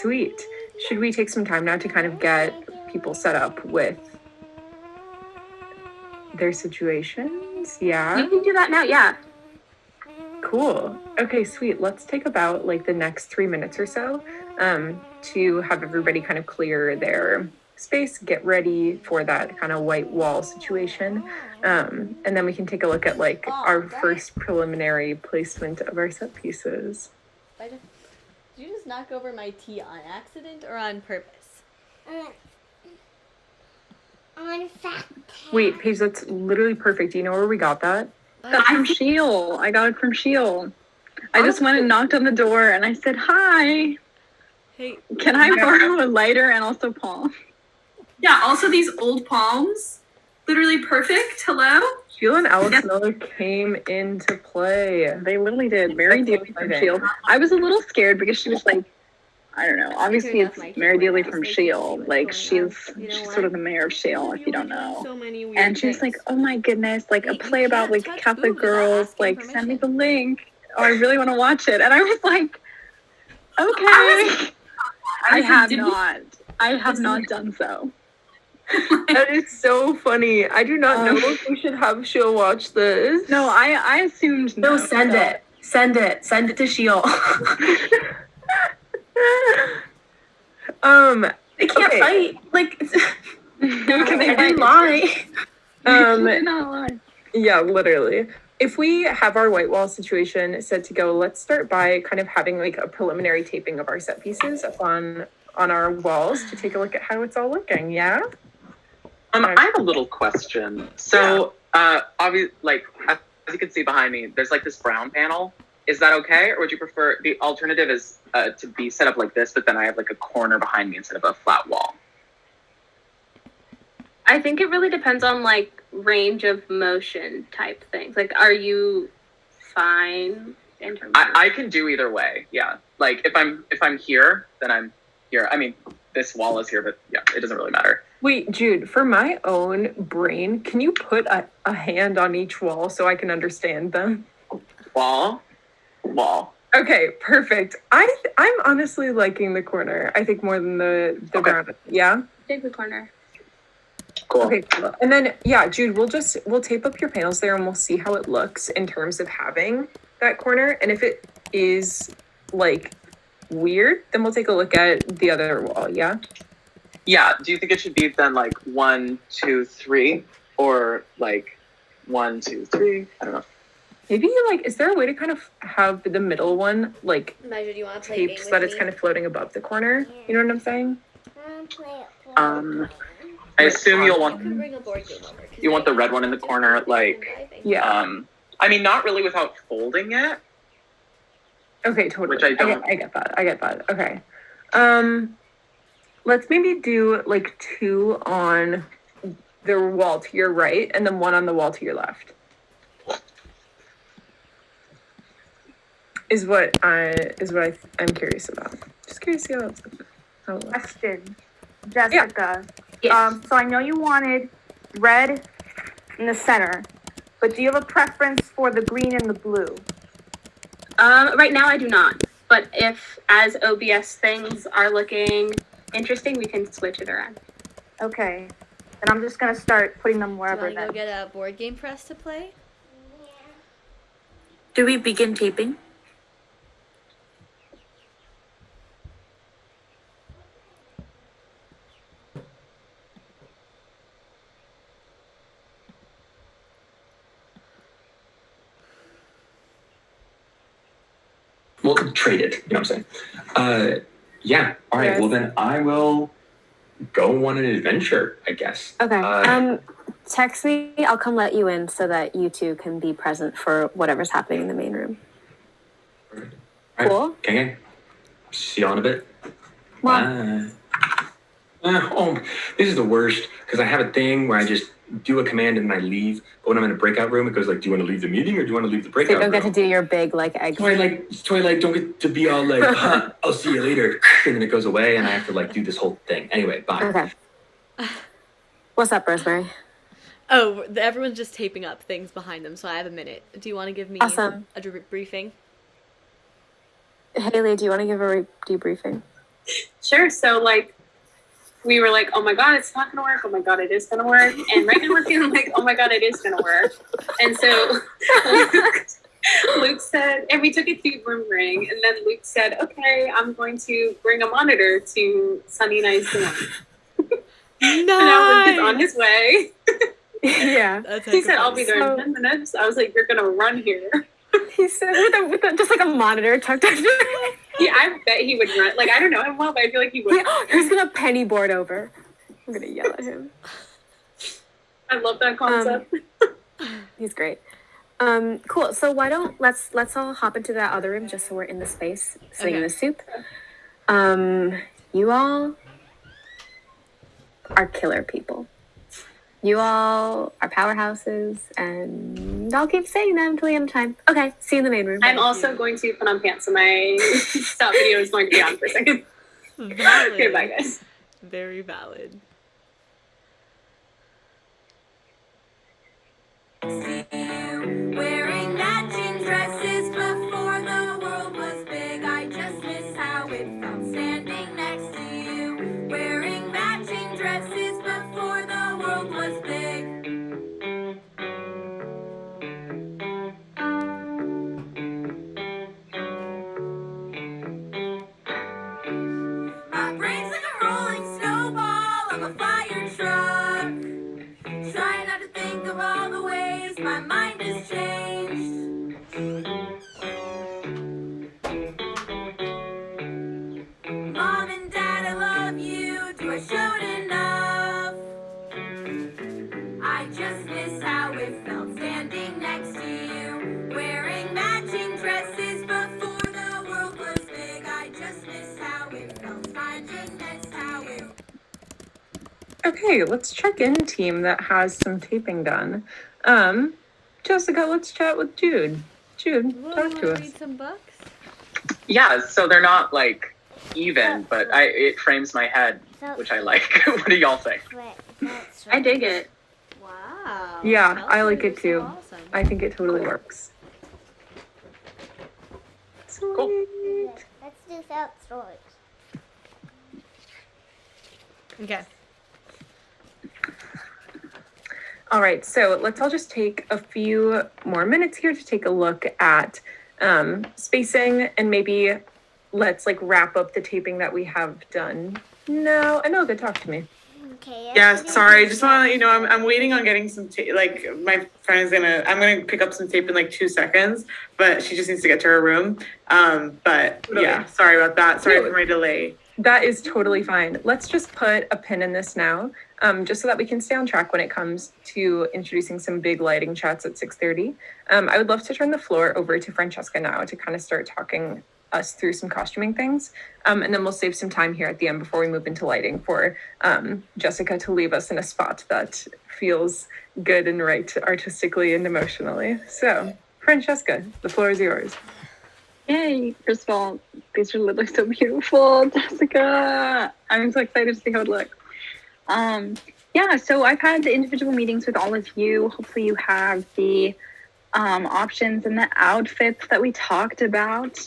sweet. Should we take some time now to kind of get people set up with their situations? Yeah. You can do that now, yeah. Cool. Okay, sweet. Let's take about like the next 3 minutes or so to have everybody kind of clear their space, get ready for that kind of white wall situation. And then we can take a look at like our first preliminary placement of our set pieces. Did you just knock over my tea on accident or on purpose? On fact. Wait, Paige, that's literally perfect. Do you know where we got that? That's from Sheol. I got it from Sheol. I just went and knocked on the door and I said, hi. Hey, Can I borrow a lighter and also palm? Yeah, also these old palms. Literally perfect. Hello? Sheila and Alex Miller came into play. They literally did. Mary That's Daly from exciting. Sheol. I was a little scared because she was like, I don't know. Obviously, turn off it's my Mary camera Daly now, from so I can see Sheol. what's Like, going she's on. You know she's what? sort of the mayor of Sheol, if you don't know. So many weird And she was like, things. oh my goodness, like a You play about can't like touch Catholic boobs without girls. asking Like, send me the permission. link. Oh, I really want to watch it. And I was like, okay. I have not. I have not done so. That is so funny. I do not know if we should have Sheila watch this. No, I assumed no. Send so- it. Send it. Send it to Sheol. They can't Okay. fight. Like, Can they I fight? didn't lie. Um, Did not lie. yeah, literally. If we have our white wall situation set to go, let's start by kind of having like a preliminary taping of our set pieces up on our walls to take a look at how it's all looking. Yeah. I have a little question. So, obviously, like as you can see behind me, there's like this brown panel. Is that okay, or would you prefer the alternative is to be set up like this, but then I have like a corner behind me instead of a flat wall? I think it really depends on like range of motion type things. Like, are you fine in terms of I can do either way. Yeah, like if I'm here, then I'm here. I mean, this wall is here, but yeah, it doesn't really matter. Wait, Jude, for my own brain, can you put a hand on each wall so I can understand them? Wall. Okay, perfect. I'm honestly liking the corner. I think more than the Okay. brown. Yeah. take the corner? Cool. Okay, cool. And then yeah, Jude, we'll tape up your panels there and we'll see how it looks in terms of having that corner. And if it is like weird, then we'll take a look at the other wall. Yeah. Yeah. Do you think it should be then like 1, 2, 3, or like 1, 2, 3? I don't know. Maybe like, is there a way to kind of have the middle one like Measure, do you want to play a game taped so with that it's me? kind of floating above the corner? You know what I'm saying? I assume you'll You want could bring a board game over. 'cause you want they the red have one in the different corner, things like, and driving. Yeah. I mean, not really without folding it. Okay, totally. Which I don't- I get that. Okay. Let's maybe do like 2 on the wall to your right and then 1 on the wall to your left. Is what I'm curious about. Just curious to see how it looks. Question, Jessica. Yes. So I know you wanted red in the center, but do you have a preference for the green and the blue? Right now I do not. But if as OBS things are looking interesting, we can switch it around. Okay. Then I'm just gonna start putting them Do you wherever want to go then. get a board game for us to play? Do we begin taping? We'll trade it. You know what I'm saying? Yeah. All right. Yes. Well, then I will go on an adventure, I guess. Okay. Text me. I'll come let you in so that you two can be present for whatever's happening in the main room. All right. Cool. Okay. See you all in a bit. Well, Bye. This is the worst because I have a thing where I just do a command and then I leave. But when I'm in a breakout room, it goes like, "Do you want to leave the meeting or do you want to leave the so breakout you don't room?" get to do your big like exit. Twilight don't get to be all like, "I'll see you later," and then it goes away, and I have to like do this whole thing. Anyway, bye. Okay. What's up, Rosemary? Oh, everyone's just taping up things behind them, so I have a minute. Do you want to give me Awesome. a briefing? Haley, do you want to give a debriefing? Sure. So like we were like, oh my god, it's not gonna work. Oh my god, it is gonna work. And Megan was feeling like, oh my god, it is gonna work. And so Luke said, and we took it to room ring, and then Luke said, okay, I'm going to bring a monitor to Sunny and I's dorm. Nice. So now Luke is on his way. Yeah. He said, I'll be there in 10 minutes. I was like, you're gonna run here. He said with just like a monitor tucked under. Yeah, I bet he would run. Like, I don't know him well, but I feel like he would. Yeah, he's gonna penny board over. I'm gonna yell at him. I love that concept. He's great. Cool. So why don't let's all hop into that other room just so we're in the space sitting in the soup. You all are killer people. You all are powerhouses, and I'll keep saying them until the end of time. Okay, see you in the main room. I'm also going to put on pants, so my stop video is going to be on for a second. Valid. Okay, bye guys. Very valid. Wearing matching dresses before the world was big. I just miss how it felt standing next to you. Wearing matching dresses before the world was big. My brain's like a rolling snowball of a fire truck. Try not to think of all the ways my mind has changed. Mom and Dad, I love you. Do I show it enough? I just miss how it felt standing next to you. Wearing matching dresses before the world was big. I just miss how it felt. I just miss how it. Okay, let's check in, team that has some taping done. Jessica, let's chat with Jude. Jude, talk to us. Read some books? Yeah, so they're not like even, but it frames my head, which I like. What do y'all think? I dig it. Wow. Yeah, I like it So too. awesome. I think it totally works. Cool. Let's do felt stories. Okay. All right, so let's all just take a few more minutes here to take a look at spacing, and maybe let's like wrap up the taping that we have done. No, Anilga, talk to me. Okay. Yeah, sorry. Just want to let you know, I'm waiting on getting some tape. Like, my friend is I'm gonna pick up some tape in like 2 seconds, but she just needs to get to her room. But yeah, sorry about that. Sorry for my delay. That is totally fine. Let's just put a pin in this now, just so that we can stay on track when it comes to introducing some big lighting chats at 6:30. I would love to turn the floor over to Francesca now to kind of start talking us through some costuming things. And then we'll save some time here at the end before we move into lighting for Jessica to leave us in a spot that feels good and right artistically and emotionally. So, Francesca, the floor is yours. Yay! First of all, these really look so beautiful, Jessica. I'm so excited to see how it looks. Yeah, so I've had the individual meetings with all of you. Hopefully you have the options and the outfits that we talked about.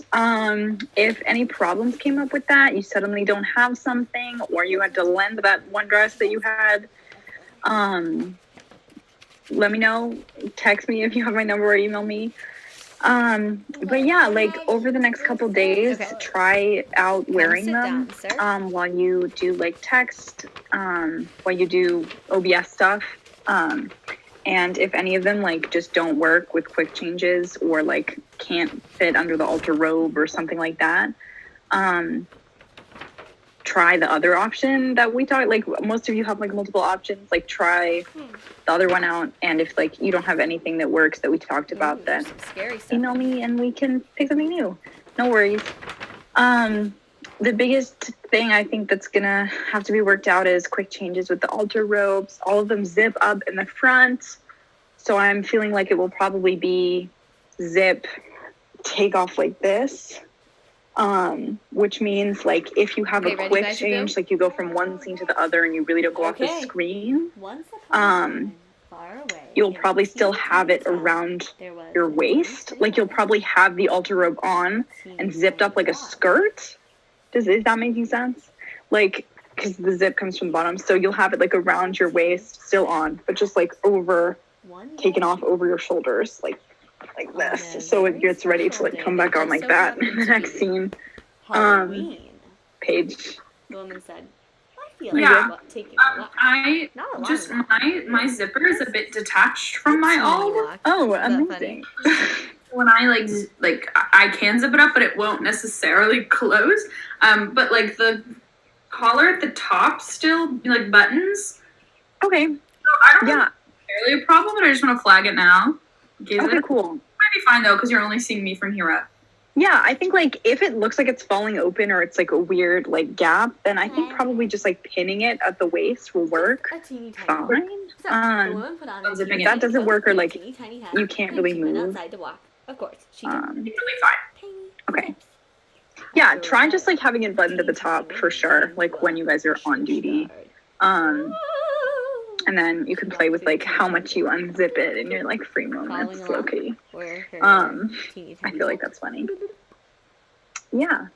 If any problems came up with that, you suddenly don't have something, or you had to lend that one dress that you had, let me know. Text me if you have my number or email me. But yeah, like over the next couple days, try out wearing them while you do like text, while you do OBS stuff. And if any of them like just don't work with quick changes, or like can't fit under the altar robe or something like that, try the other option that we talked. Like most of you have like multiple options. Like try the other one out, and if like you don't have anything that works that we talked about, then email me and we can pick something new. No worries. The biggest thing I think that's gonna have to be worked out is quick changes with the altar robes. All of them zip up in the front, so I'm feeling like it will probably be zip, take off like this. Which means like if you have a quick change, like you go from one scene to the other and you really don't go off the screen, you'll probably still have it around your waist. Like you'll probably have the altar robe on and zipped up like a skirt. Is that making sense? Like, because the zip comes from the bottom, so you'll have it like around your waist, still on, but just like over, taken off over your shoulders, like this. So it gets ready to like come back on like that in the next scene. Paige. The woman said, Yeah, I just my zipper is a bit detached from my all. Oh, amazing. When I like I can zip it up, but it won't necessarily close. But like the collar at the top still like buttons. Okay. So I don't think it's really a problem, but I just want to flag it now. Okay, cool. Might be fine though, because you're only seeing me from here up. Yeah, I think like if it looks like it's falling open or it's like a weird like gap, then I think probably just like pinning it at the waist will work fine. If that doesn't work or like you can't really move, of course, really fine. Okay. Yeah, try just like having it buttoned at the top for sure, like when you guys are on duty. And then you can play with like how much you unzip it in your like free moments, low key. I feel like that's funny. Yeah.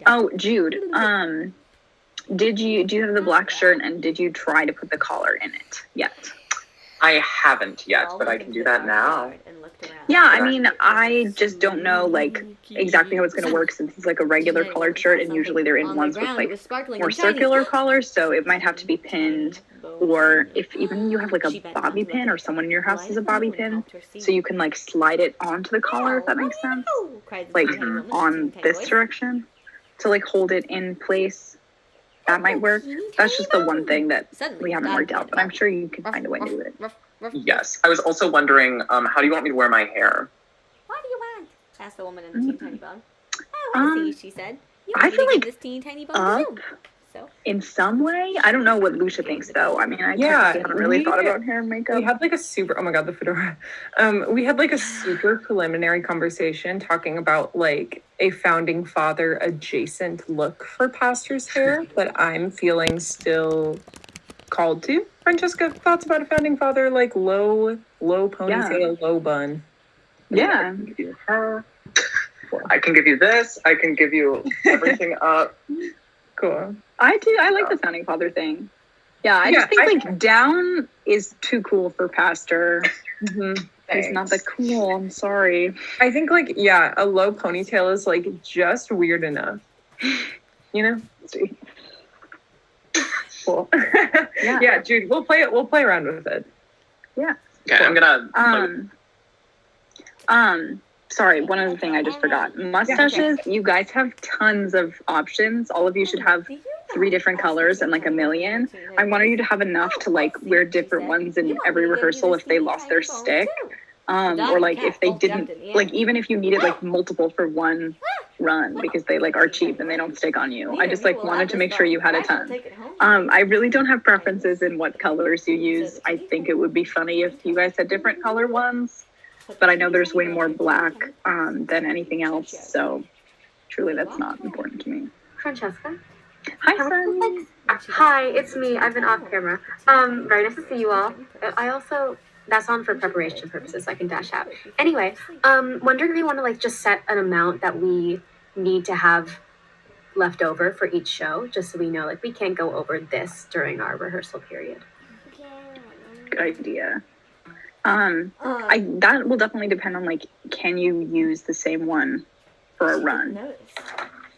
Oh, Jude. Do you have the black shirt and did you try to put the collar in it yet? I haven't yet, but I can do that now. Yeah, I mean, I just don't know like exactly how it's going to work since it's like a regular collared shirt and usually they're in ones with like more circular collars, so it might have to be pinned, or if even you have like a bobby pin or someone in your house has a bobby pin, so you can like slide it onto the collar, if that makes sense, like on this direction to like hold it in place. That might work. That's just the one thing that we haven't worked out, but I'm sure you can find a way to do it. Yes. I was also wondering, how do you want me to wear my hair? What do you want? Asked the woman in the teeny tiny bone. Oh, I see, she said. You I feel like this teeny tiny bone up too. So in some way. I don't know what Lucia thinks though. I mean, I haven't really thought about hair and makeup. We had like a super, oh my God, the fedora. We had like a super preliminary conversation talking about like a founding father adjacent look for pastor's hair, but I'm feeling still called to. Francesca, thoughts about a founding father, like low ponytail, low bun. Yeah. I can give you this. I can give you everything up. Cool. I like the founding father thing. Yeah, I just think like down is too cool for pastor. It's not that cool. I'm sorry. I think like a low ponytail is like just weird enough. You know? Cool. Yeah, Jude, we'll play around with it. Yeah. Okay, cool. I'm gonna sorry, one other thing I just forgot. Mustaches, you guys have tons of options. All of you should have 3 different colors and like a million. I wanted you to have enough to like wear different ones in every rehearsal if they lost their stick. Or like if they didn't, like even if you needed like multiple for one run because they like are cheap and they don't stick on you. I just like wanted to make sure you had a ton. I really don't have preferences in what colors you use. I think it would be funny if you guys had different color ones, but I know there's way more black than anything else. So truly that's not important to me. Francesca? Hi, Sunny. Hi, it's me. I've been off camera. Very nice to see you all. I also, that's on for preparation purposes. I can dash out. Anyway, wondering if you want to like just set an amount that we need to have left over for each show, just so we know like we can't go over this during our rehearsal period. Good idea. That will definitely depend on like, can you use the same one for a run?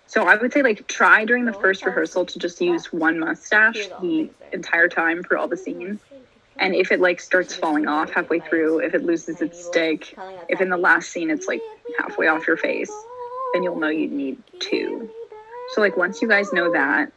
So I would say like try during the first rehearsal to just use one mustache the entire time for all the scenes. And if it like starts falling off halfway through, if it loses its stick, if in the last scene it's like halfway off your face, then you'll know you need 2. So like once you guys know that,